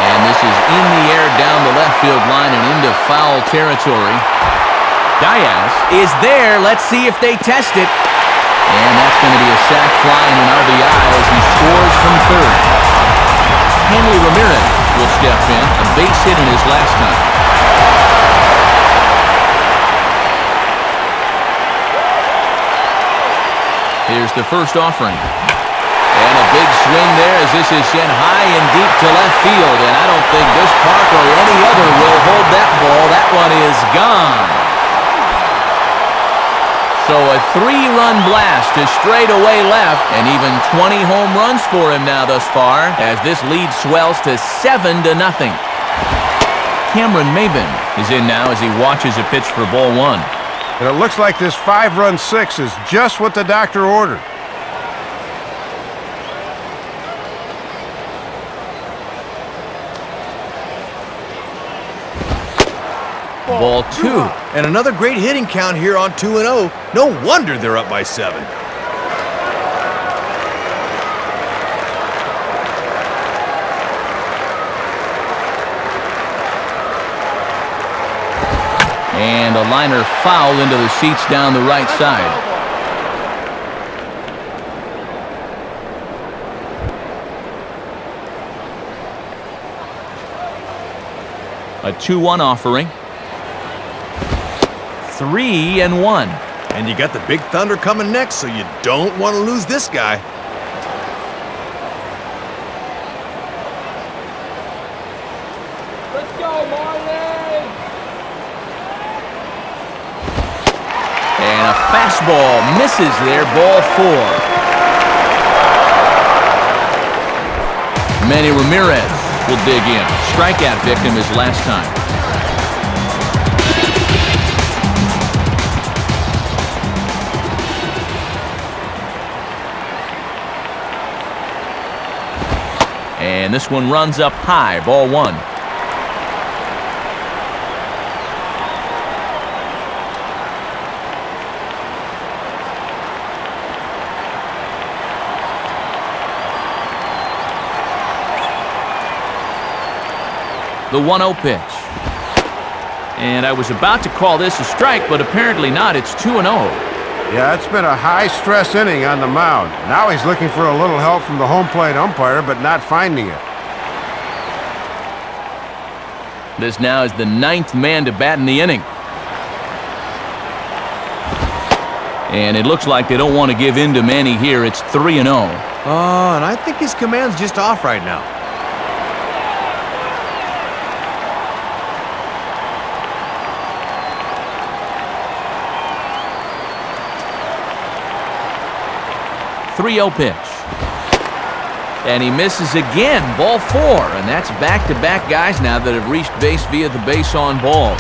And this is in the air down the left field line and into foul territory. Diaz is there. Let's see if they test it. And that's going to be a sac fly and an RBI as he scores from third. Henry Ramirez will step in, a base hit in his last time. Here's the first offering. And a big swing there as this is sent high and deep to left field. And I don't think this park or any other will hold that ball. That one is gone. So a 3-run blast to straightaway left, and even 20 home runs for him now thus far, as this lead swells to 7-0. Cameron Maben is in now as he watches a pitch for ball 1. And it looks like this 5-run six is just what the doctor ordered. Ball 2. And another great hitting count here on 2-0. No wonder they're up by 7. And a liner foul into the seats down the right side. A 2-1 offering. 3-1. And you got the big thunder coming next, so you don't want to lose this guy. Let's go, Marlins! And a fastball misses there, ball 4. Manny Ramirez will dig in. Strikeout victim his last time. And this one runs up high, ball 1. The 1-0 pitch. And I was about to call this a strike, but apparently not. It's 2-0. Yeah, it's been a high-stress inning on the mound. Now he's looking for a little help from the home plate umpire, but not finding it. This now is the 9th man to bat in the inning. And it looks like they don't want to give in to Manny here. It's 3-0. Oh, and I think his command's just off right now. Pitch. And he misses again, ball 4. And that's back-to-back guys now that have reached base via the base on ball.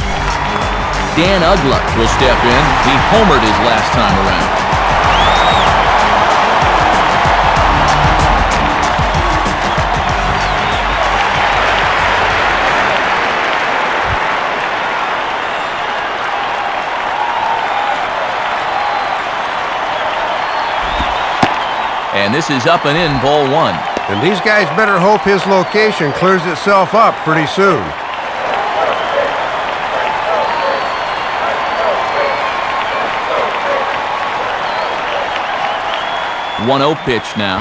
Dan Ugla will step in. He homered his last time around. And this is up and in, ball 1. And these guys better hope his location clears itself up pretty soon. One 0 pitch now.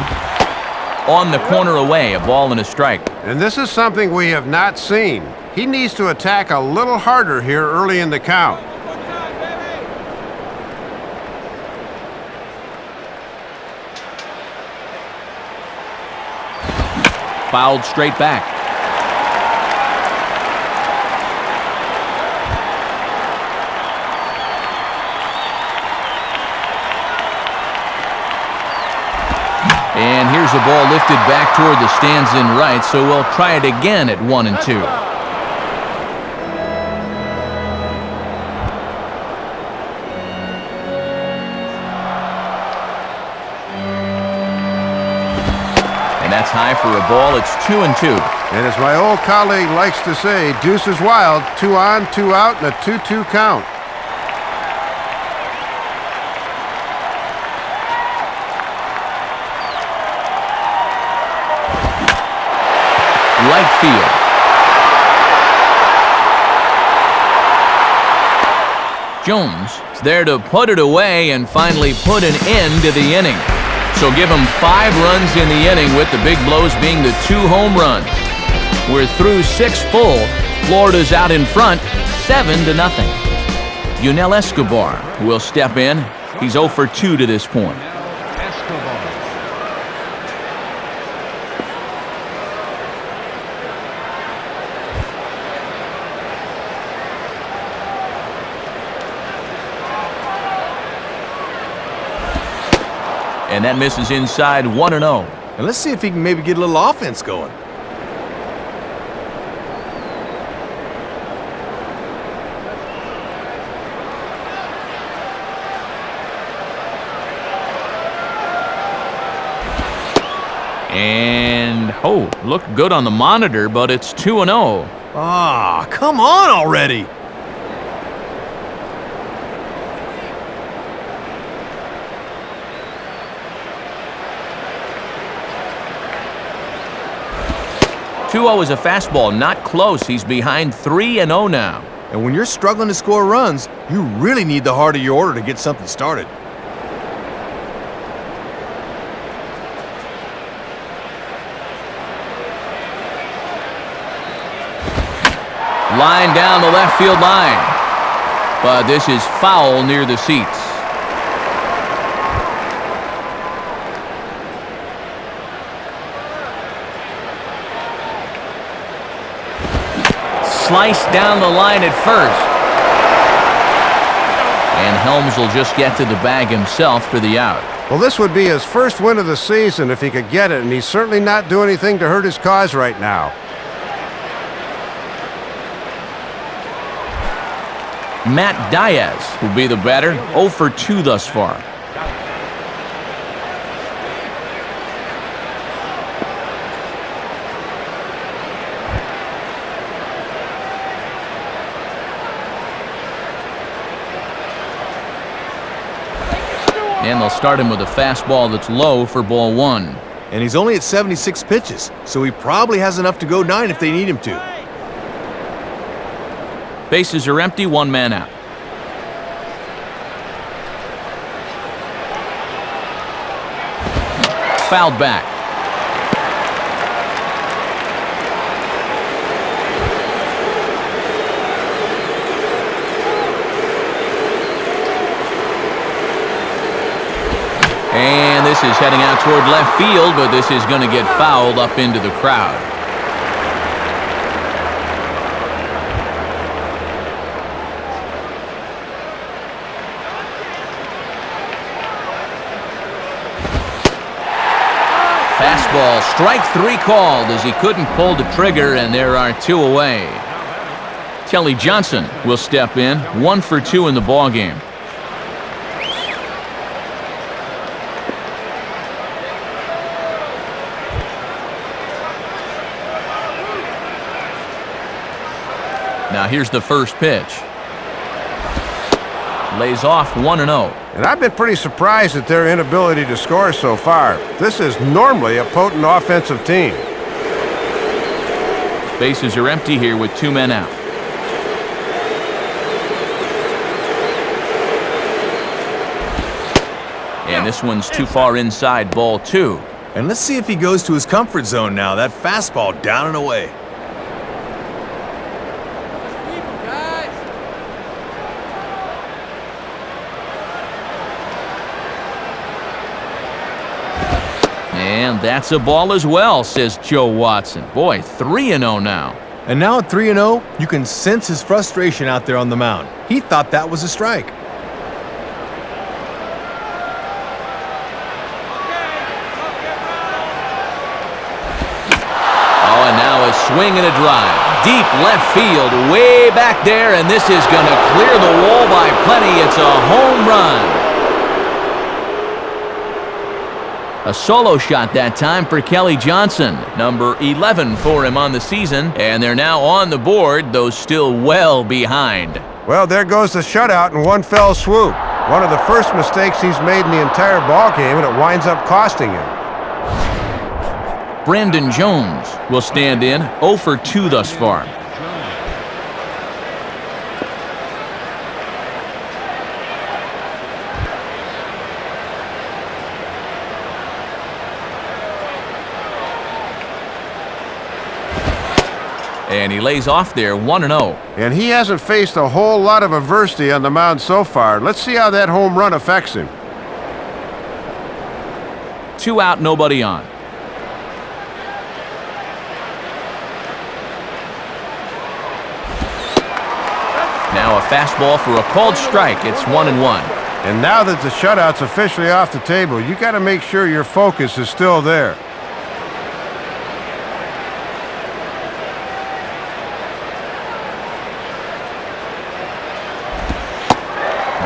On the corner away, a ball and a strike. And this is something we have not seen. He needs to attack a little harder here early in the count. Fouled straight back. And here's a ball lifted back toward the stands in right, so we'll try it again at 1-2. And that's high for a ball. It's 2-2. And as my old colleague likes to say, deuce is wild, 2 on, 2 out, and a 2-2 count. Right field. Jones is there to put it away and finally put an end to the inning. So give him 5 runs in the inning, with the big blows being the 2 home runs. We're through 6 full. Florida's out in front, 7-0. Yunel Escobar will step in. He's 0 for 2 to this point. And that misses inside, 1-0. And let's see if he can maybe get a little offense going. And, looked good on the monitor, but it's 2-0. Ah, come on already. Is a fastball, not close. He's behind 3-0 now. And when you're struggling to score runs, you really need the heart of your order to get something started. Line down the left field line. But this is foul near the seats. Sliced down the line at first. And Helms will just get to the bag himself for the out. Well, this would be his first win of the season if he could get it, and he's certainly not doing anything to hurt his cause right now. Matt Diaz will be the batter, 0 for 2 thus far. And they'll start him with a fastball that's low for ball 1. And he's only at 76 pitches, so he probably has enough to go 9 if they need him to. Bases are empty, 1 man out. Fouled back. And this is heading out toward left field, but this is going to get fouled up into the crowd. Fastball, strike 3 called as he couldn't pull the trigger, and there are 2 away. Kelly Johnson will step in, 1 for 2 in the ballgame. Now here's the first pitch. Lays off 1-0. And I've been pretty surprised at their inability to score so far. This is normally a potent offensive team. Bases are empty here with 2 men out. And this one's too far inside, ball 2. And let's see if he goes to his comfort zone now. That fastball down and away. And that's a ball as well, says Joe Watson. Boy, 3-0 now. And now at 3-0, you can sense his frustration out there on the mound. He thought that was a strike. swing and a drive. Deep left field, way back there, and this is going to clear the wall by plenty. It's a home run. A solo shot that time for Kelly Johnson, number 11 for him on the season, and they're now on the board, though still well behind. Well, there goes the shutout in one fell swoop. One of the first mistakes he's made in the entire ball game, and it winds up costing him. Brandon Jones will stand in, 0 for 2 thus far. And he lays off there, 1-0. And he hasn't faced a whole lot of adversity on the mound so far. Let's see how that home run affects him. 2 out, nobody on. Now a fastball for a called strike. It's 1-1. And now that the shutout's officially off the table, you got to make sure your focus is still there.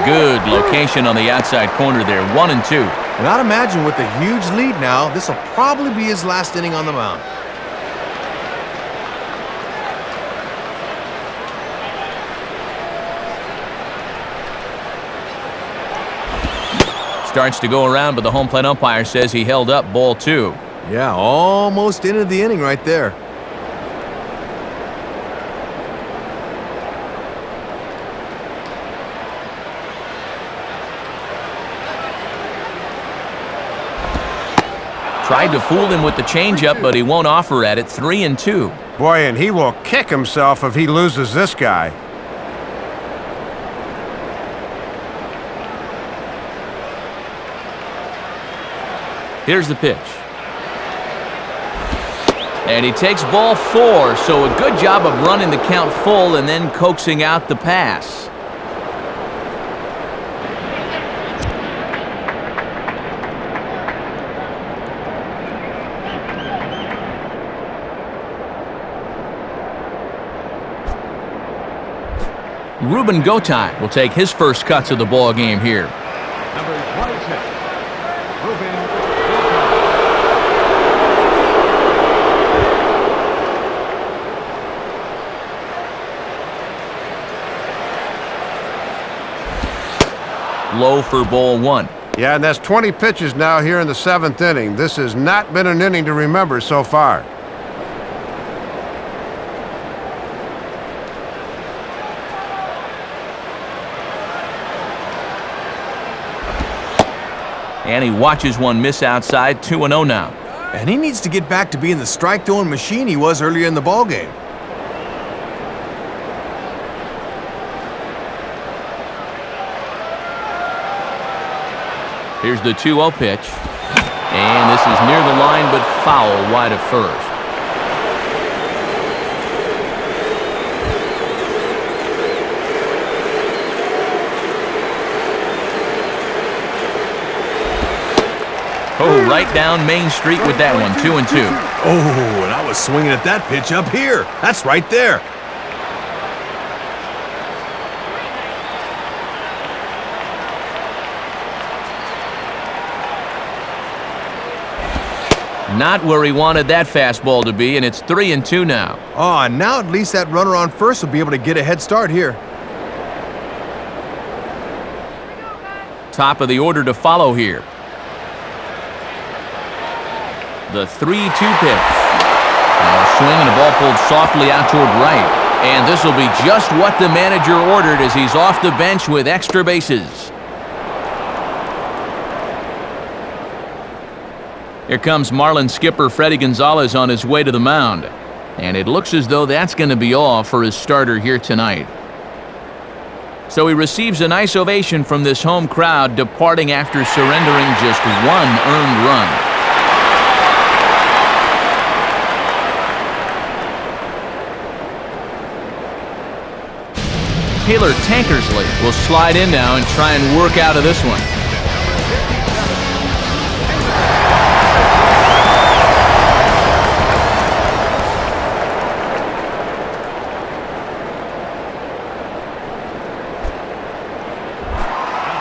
Good location on the outside corner there, 1-2. And I'd imagine with the huge lead now, this will probably be his last inning on the mound. Starts to go around, but the home plate umpire says he held up, ball 2. Yeah, almost ended the inning right there. Tried to fool him with the changeup, but he won't offer at it, 3-2. Boy, and he will kick himself if he loses this guy. Here's the pitch. And he takes ball 4, so a good job of running the count full and then coaxing out the pass. Ruben Gotay will take his first cuts of the ball game here. Number 26, Ruben Low for ball 1. Yeah, and that's 20 pitches now here in the 7th inning. This has not been an inning to remember so far. And he watches one miss outside, 2-0 now. And he needs to get back to being the strike-throwing machine he was earlier in the ballgame. Here's the 2-0 pitch. And this is near the line, but foul wide of first. Oh, right down Main Street with that one, 2-2. Oh, and I was swinging at that pitch up here. That's right there. Not where he wanted that fastball to be, and it's 3-2 now. Oh, and now at least that runner on first will be able to get a head start here. Top of the order to follow here. The 3-2 pitch. Now a swing and a ball pulled softly out toward right. And this will be just what the manager ordered as he's off the bench with extra bases. Here comes Marlins skipper Freddie Gonzalez on his way to the mound. And it looks as though that's going to be all for his starter here tonight. So he receives a nice ovation from this home crowd, departing after surrendering just one earned run. Taylor Tankersley will slide in now and try and work out of this one.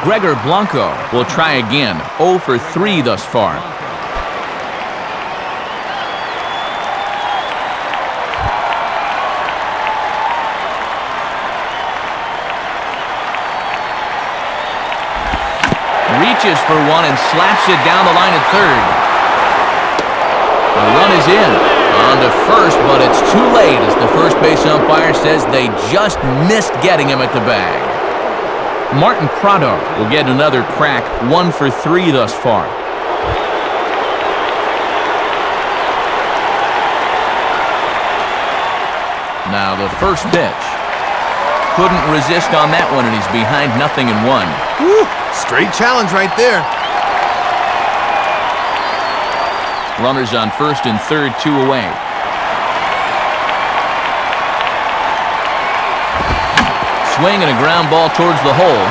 Gregor Blanco will try again. 0 for 3 thus far. Reaches for one and slaps it down the line at third. The run is in. On to first, but it's too late as the first base umpire says they just missed getting him at the bag. Martin Prado will get another crack. 1 for 3 thus far. Now the first pitch. Couldn't resist on that one, and he's behind 0-1. Woo! Straight challenge right there. Runners on first and third, 2 away. Swing and a ground ball towards the hole.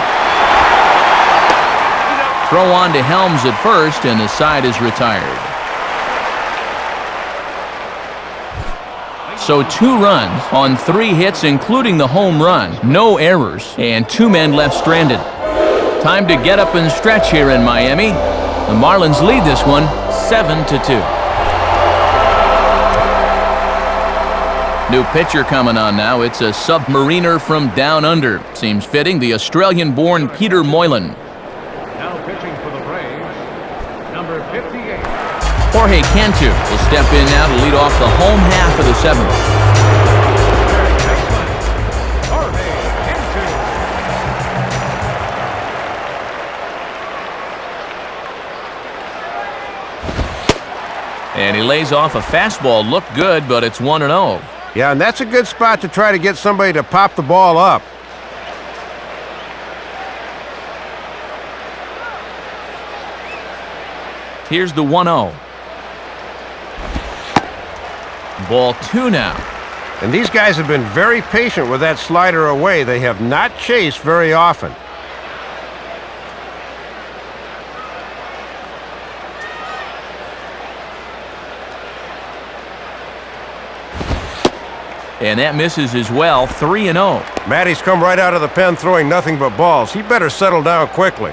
Throw on to Helms at first, and the side is retired. So 2 runs on 3 hits, including the home run. No errors, and 2 men left stranded. Time to get up and stretch here in Miami. The Marlins lead this one 7-2. New pitcher coming on now. It's a submariner from down under. Seems fitting, the Australian-born Peter Moylan. Now pitching for the Braves, number 58. Jorge Cantu will step in now to lead off the home half of the 7th. Jorge Cantu. And he lays off a fastball. Looked good, but it's 1-0. Yeah, and that's a good spot to try to get somebody to pop the ball up. Here's the 1-0. Ball 2 now. And these guys have been very patient with that slider away. They have not chased very often. And that misses as well. 3-0. Matty's come right out of the pen throwing nothing but balls. He better settle down quickly.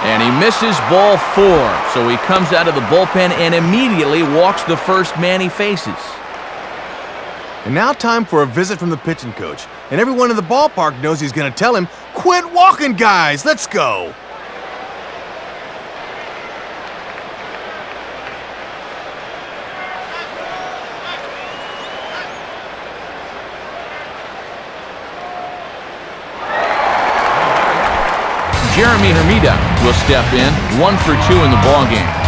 And he misses ball 4. So he comes out of the bullpen and immediately walks the first man he faces. And now time for a visit from the pitching coach. And everyone in the ballpark knows he's going to tell him, "Quit walking, guys. Let's go." Jeremy Hermida will step in. 1 for 2 in the ballgame.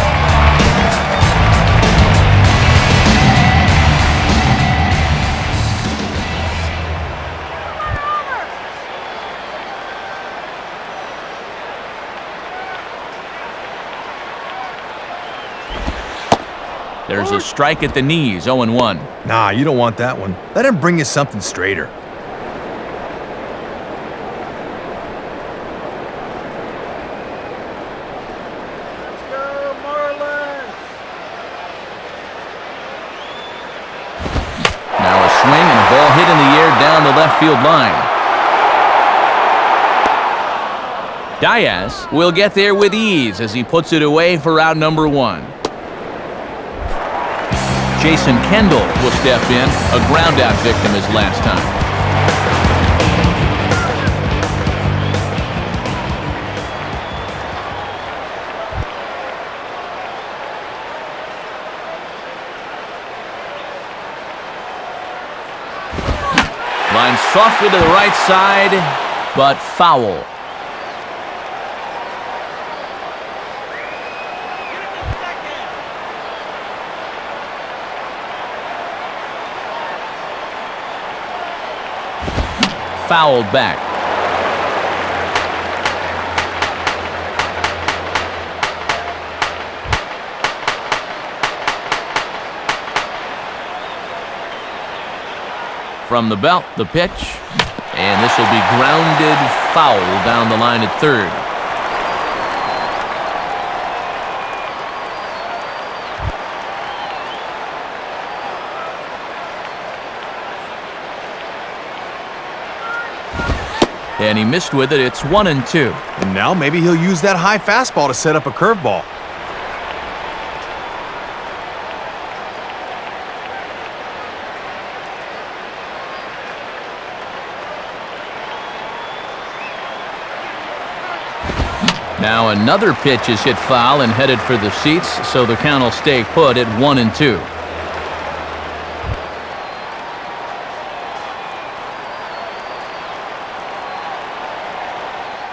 There's a strike at the knees, 0-1. Nah, you don't want that one. Let him bring you something straighter. Now a swing and a ball hit in the air down the left field line. Diaz will get there with ease as he puts it away for out number 1. Jason Kendall will step in, a ground-out victim his last time. Line softly to the right side, but foul. Fouled back. From the belt, the pitch, and this will be grounded foul down the line at third. And he missed with it. It's 1-2. And now maybe he'll use that high fastball to set up a curveball. Now another pitch is hit foul and headed for the seats, so the count will stay put at 1-2.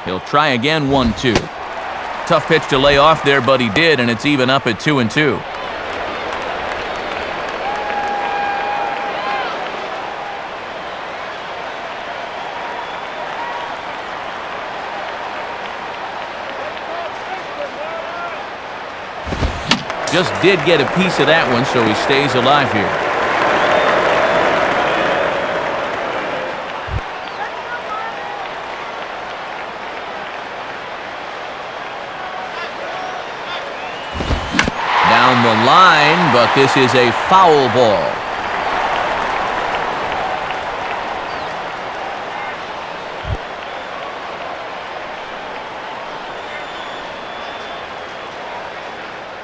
He'll try again, 1-2. Tough pitch to lay off there, but he did, and it's even up at 2-2. Just did get a piece of that one, so he stays alive here. Down the line, but this is a foul ball.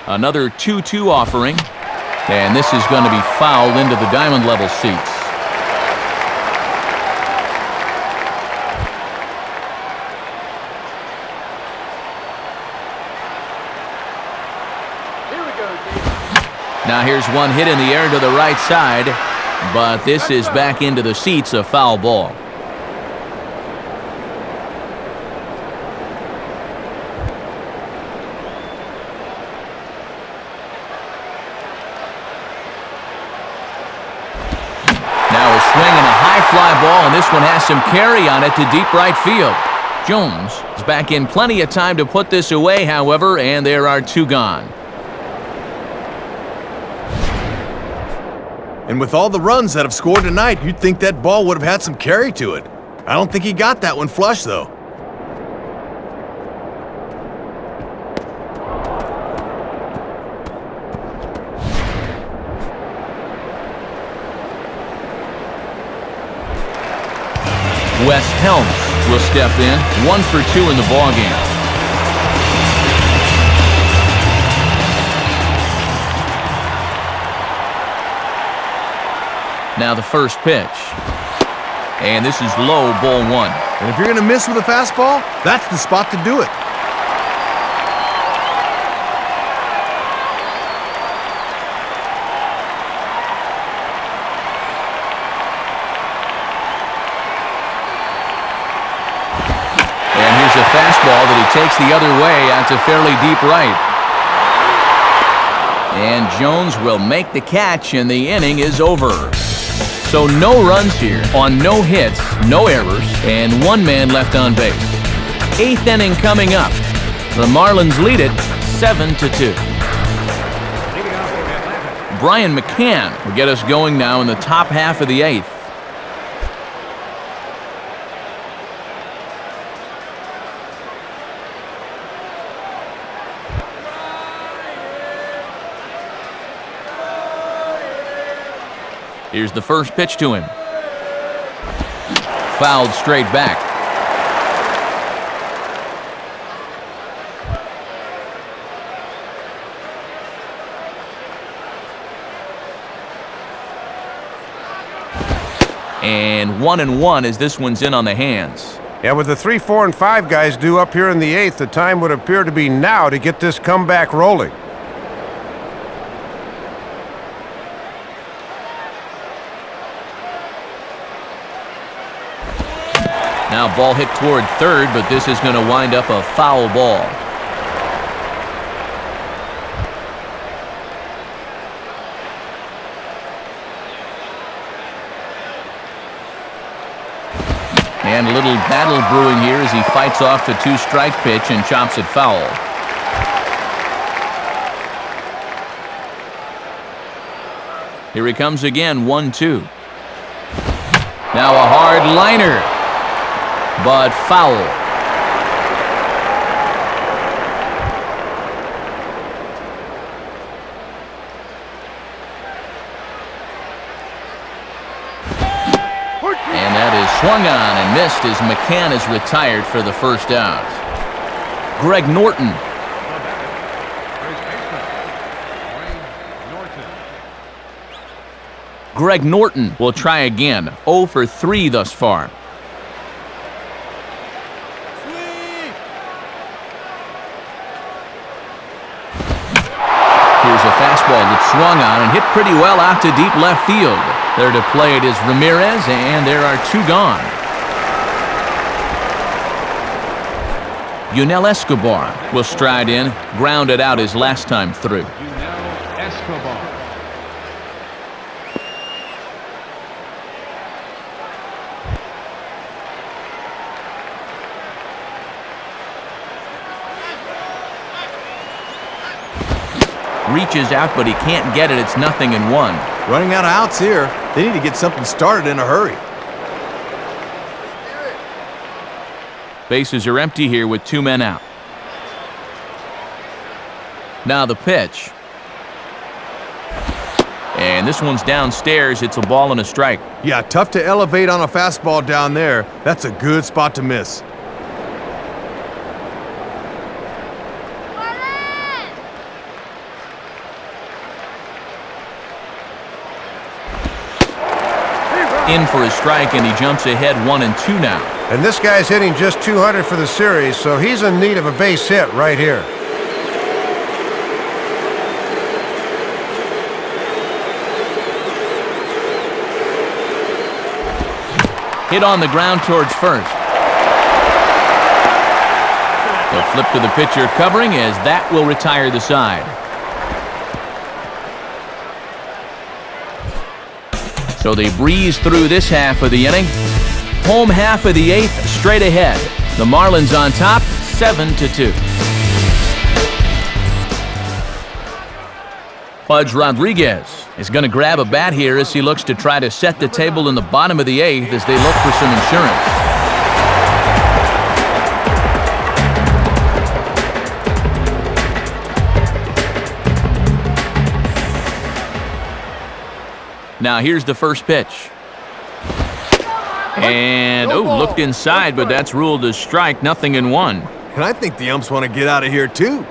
Another 2-2 offering, and this is going to be fouled into the diamond level seats. Now here's one hit in the air to the right side, but this is back into the seats, a foul ball. Now a swing and a high fly ball, and this one has some carry on it to deep right field. Jones is back in plenty of time to put this away, however, and there are two gone. And with all the runs that have scored tonight, you'd think that ball would have had some carry to it. I don't think he got that one flush, though. Wes Helms will step in, 1 for 2 in the ballgame. Now the first pitch. And this is low, ball 1. And if you're going to miss with a fastball, that's the spot to do it. And here's a fastball that he takes the other way out to fairly deep right. And Jones will make the catch, and the inning is over. So no runs here on no hits, no errors, and one man left on base. 8th inning coming up. The Marlins lead it 7-2. Brian McCann will get us going now in the top half of the 8th. Here's the first pitch to him. Fouled straight back. And 1-1 as this one's in on the hands. Yeah, with the 3, 4, and 5 guys due up here in the 8th, the time would appear to be now to get this comeback rolling. Now ball hit toward third, but this is going to wind up a foul ball. And a little battle brewing here as he fights off the 2-strike pitch and chops it foul. Here he comes again, 1-2. Now a hard liner, but foul. And that is Swung on and missed as McCann is retired for the first out. Greg Norton. Greg Norton will try again. 0 for 3 thus far. Here's a fastball that swung on and hit pretty well out to deep left field. There to play it is Ramirez, and there are 2 gone. Yunel Escobar will stride in, grounded out his last time through. Yunel Escobar. Reaches out, but he can't get it. It's 0-1. Running out of outs here. They need to get something started in a hurry. Bases are empty here with 2 men out. Now the pitch. And this one's downstairs. It's a ball and a strike. Yeah, tough to elevate on a fastball down there. That's a good spot to miss. In for a strike, and he jumps ahead 1-2 now. And this guy's hitting just 200 for the series, so he's in need of a base hit right here. Hit on the ground towards first. They'll flip to the pitcher covering, as that will retire the side. So they breeze through this half of the inning. Home half of the 8th straight ahead. The Marlins on top, 7-2. Pudge Rodriguez is going to grab a bat here as he looks to try to set the table in the bottom of the 8th as they look for some insurance. Now here's the first pitch. And, looked inside, but that's ruled a strike, 0-1. And I think the umps want to get out of here, too.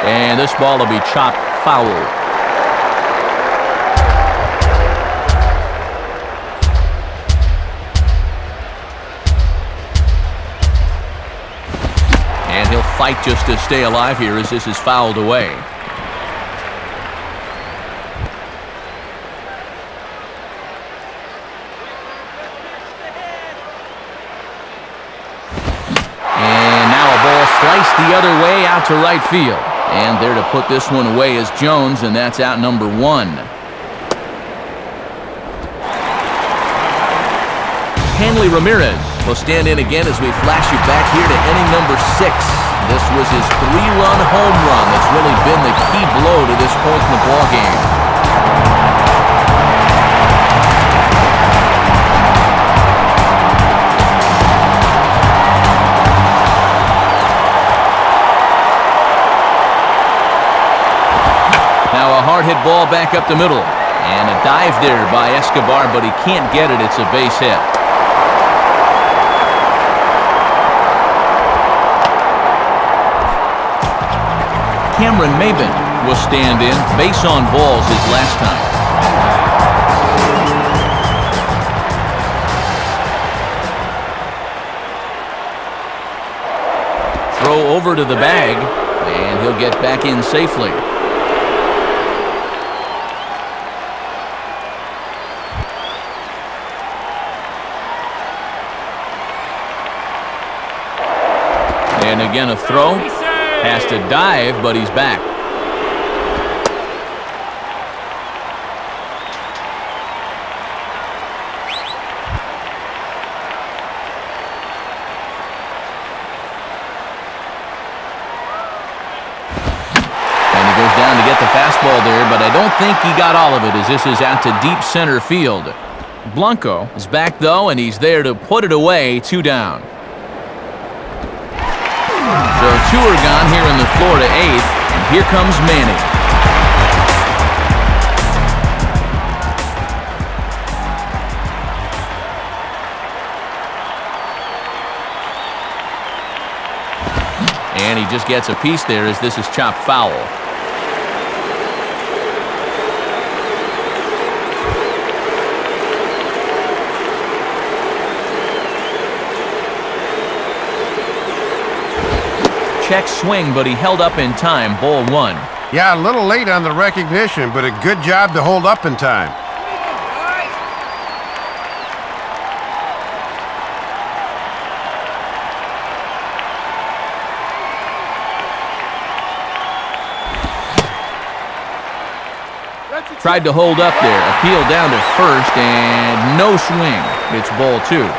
And this ball will be chopped foul. Fight just to stay alive here as this is fouled away. And now a ball sliced the other way out to right field. And there to put this one away is Jones, and that's out number 1. Hanley Ramirez will stand in again as we flash you back here to inning number 6. This was his 3-run home run that's really been the key blow to this point in the ballgame. Now a hard hit ball back up the middle. And a dive there by Escobar, but he can't get it. It's a base hit. Cameron Maben will stand in. Base on balls his last time. Throw over to the bag, and he'll get back in safely. And again a throw. Has to dive, but he's back. And he goes down to get the fastball there, but I don't think he got all of it as this is out to deep center field. Blanco is back, though, and he's there to put it away, 2 down. So two are gone here in the Florida eighth, and here comes Manny. And he just gets a piece there as this is chopped foul. Check swing, but he held up in time. Ball one. Yeah, a little late on the recognition, but a good job to hold up in time. Tried to hold up there. Appeal down to first, and no swing. It's ball two.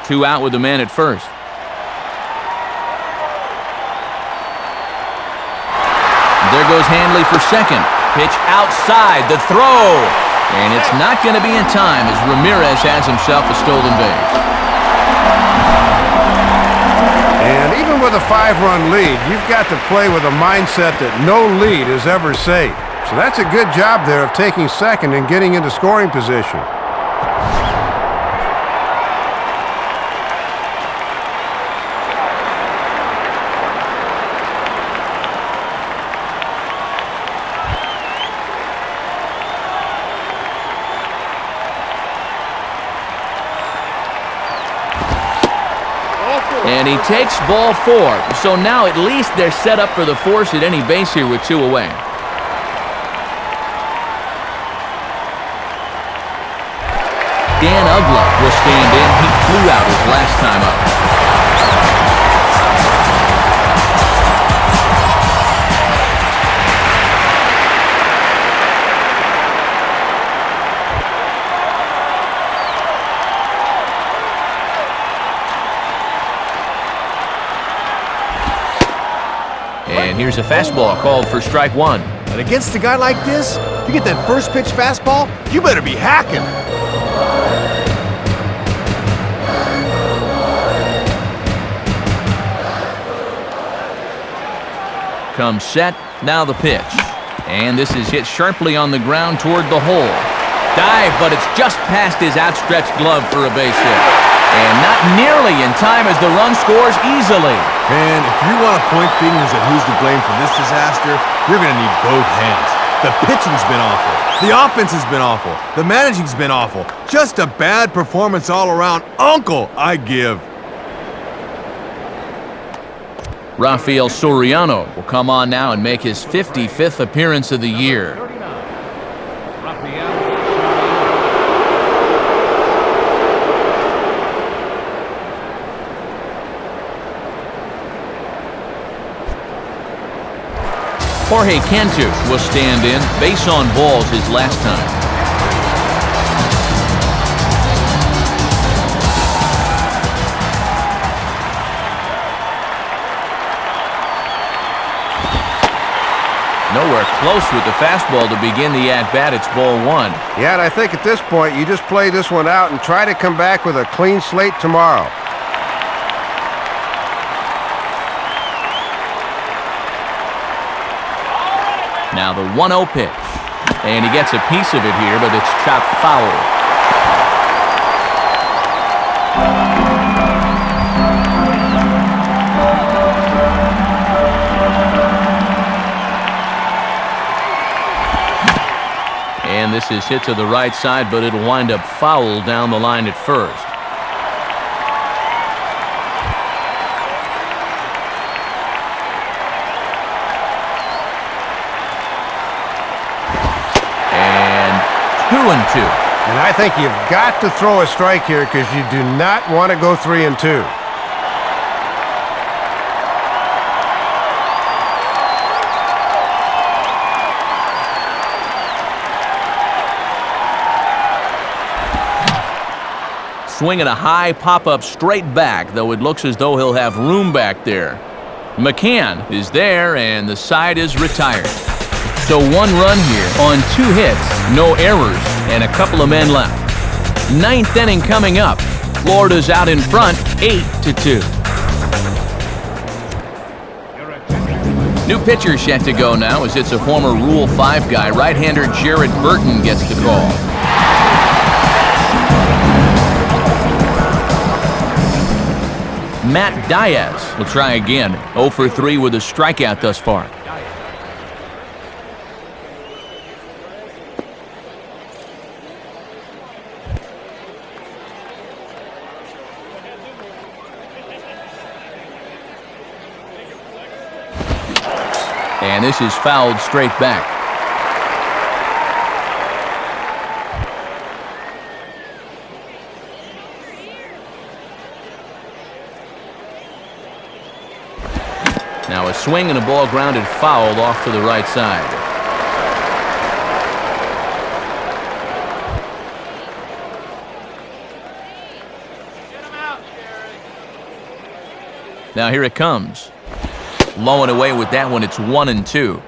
Two out with the man at first. There goes Hanley for second. Pitch outside, the throw. And it's not going to be in time as Ramirez has himself a stolen base. And even with a 5-run lead, you've got to play with a mindset that no lead is ever safe. So that's a good job there of taking second and getting into scoring position. And he takes ball four. So now at least they're set up for the force at any base here with two away. Dan Ugla will stand in. He flew out his last time up. And here's a fastball called for strike one. And against a guy like this, you get that first pitch fastball, you better be hacking. Comes set, now the pitch. And this is hit sharply on the ground toward the hole. Dive, but it's just past his outstretched glove for a base hit. And not nearly in time as the run scores easily. Man, if you want to point fingers at who's to blame for this disaster, you're going to need both hands. The pitching's been awful. The offense has been awful. The managing's been awful. Just a bad performance all around. Uncle, I give. Rafael Soriano will come on now and make his 55th appearance of the year. Jorge Cantu will stand in. Base on balls his last time. Nowhere close with the fastball to begin the at-bat. It's ball one. Yeah, and I think at this point you just play this one out and try to come back with a clean slate tomorrow. Now the 1-0 pitch. And he gets a piece of it here, but it's chopped foul. And this is hit to the right side, but it'll wind up foul down the line at first. And 2-2. And I think you've got to throw a strike here because you do not want to go 3-2. Swinging a high pop-up straight back, though it looks as though he'll have room back there. McCann is there, and the side is retired. So 1 run here on 2 hits, no errors, and a couple of men left. 9th inning coming up. Florida's out in front, 8-2. New pitcher set to go now as it's a former Rule 5 guy. Right-hander Jared Burton gets the call. Matt Diaz will try again. 0 for 3 with a strikeout thus far. And this is fouled straight back. Now a swing and a ball grounded foul off to the right side. Now here it comes. Low and away with that one. It's 1-2.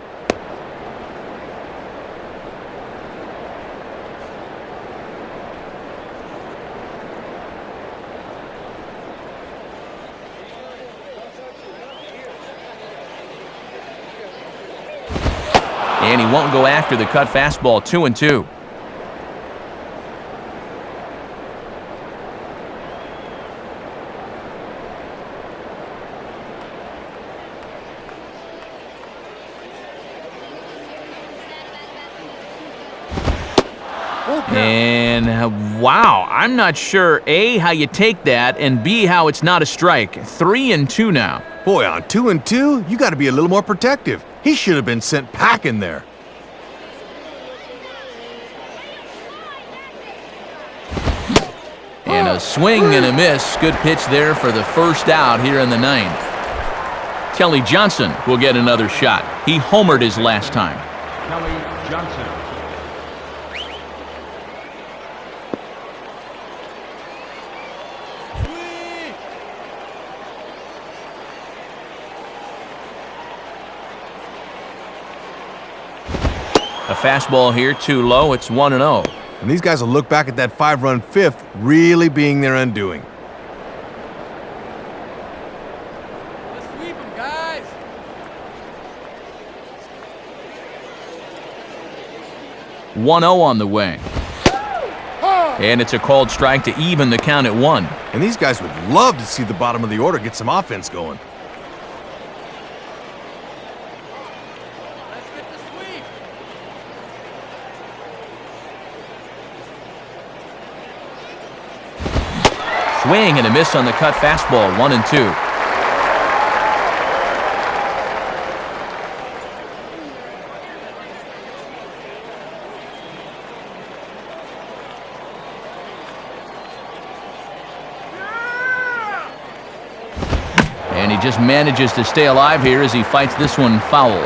And he won't go after the cut fastball. 2-2. And wow, I'm not sure, A, how you take that, and B, how it's not a strike. 3-2 now. Boy, on 2-2, you got to be a little more protective. He should have been sent packing there. And a swing and a miss. Good pitch there for the first out here in the ninth. Kelly Johnson will get another shot. He homered his last time. Kelly Johnson. A fastball here, too low. It's 1-0. And these guys will look back at that 5-run fifth really being their undoing. Let's sweep them, guys. .0 on the way. And it's a called strike to even the count at 1. And these guys would love to see the bottom of the order get some offense going. Let's get the sweep. Swing and a miss on the cut fastball. 1-2. And he just manages to stay alive here as he fights this one foul.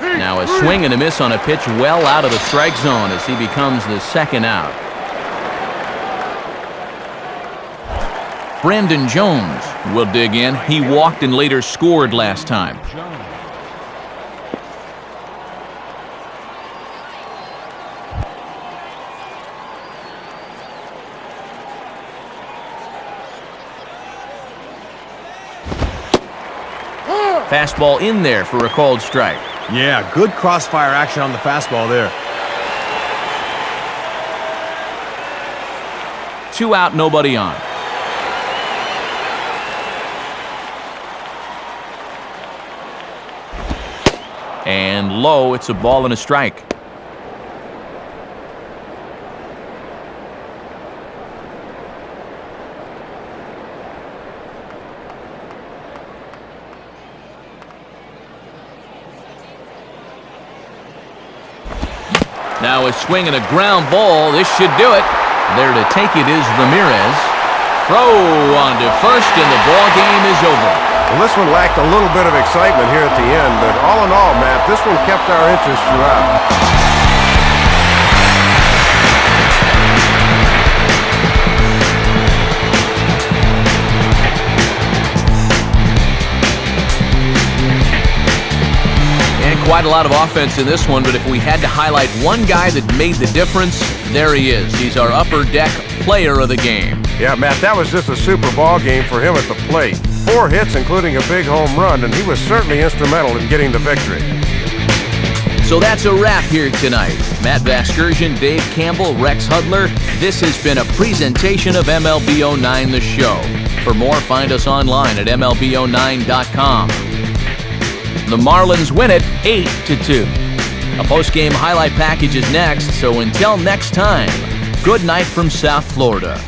Now a swing and a miss on a pitch well out of the strike zone as he becomes the second out. Brandon Jones will dig in. He walked and later scored last time. Fastball in there for a called strike. Yeah, good crossfire action on the fastball there. 2 out, nobody on. And low, it's a ball and a strike. Now a swing and a ground ball. This should do it. There to take it is Ramirez. Throw on to first, and the ball game is over. Well, this one lacked a little bit of excitement here at the end, but all in all, Matt, this one kept our interest throughout. quite a lot of offense in this one, but if we had to highlight one guy that made the difference, there he is. He's our upper deck player of the game. Yeah, Matt, that was just a super ball game for him at the plate. 4 hits, including a big home run, and he was certainly instrumental in getting the victory. So that's a wrap here tonight. Matt Vasgersian, Dave Campbell, Rex Hudler. This has been a presentation of MLB09 The Show. For more, find us online at MLB09.com. The Marlins win it 8-2. A post-game highlight package is next, so until next time, good night from South Florida.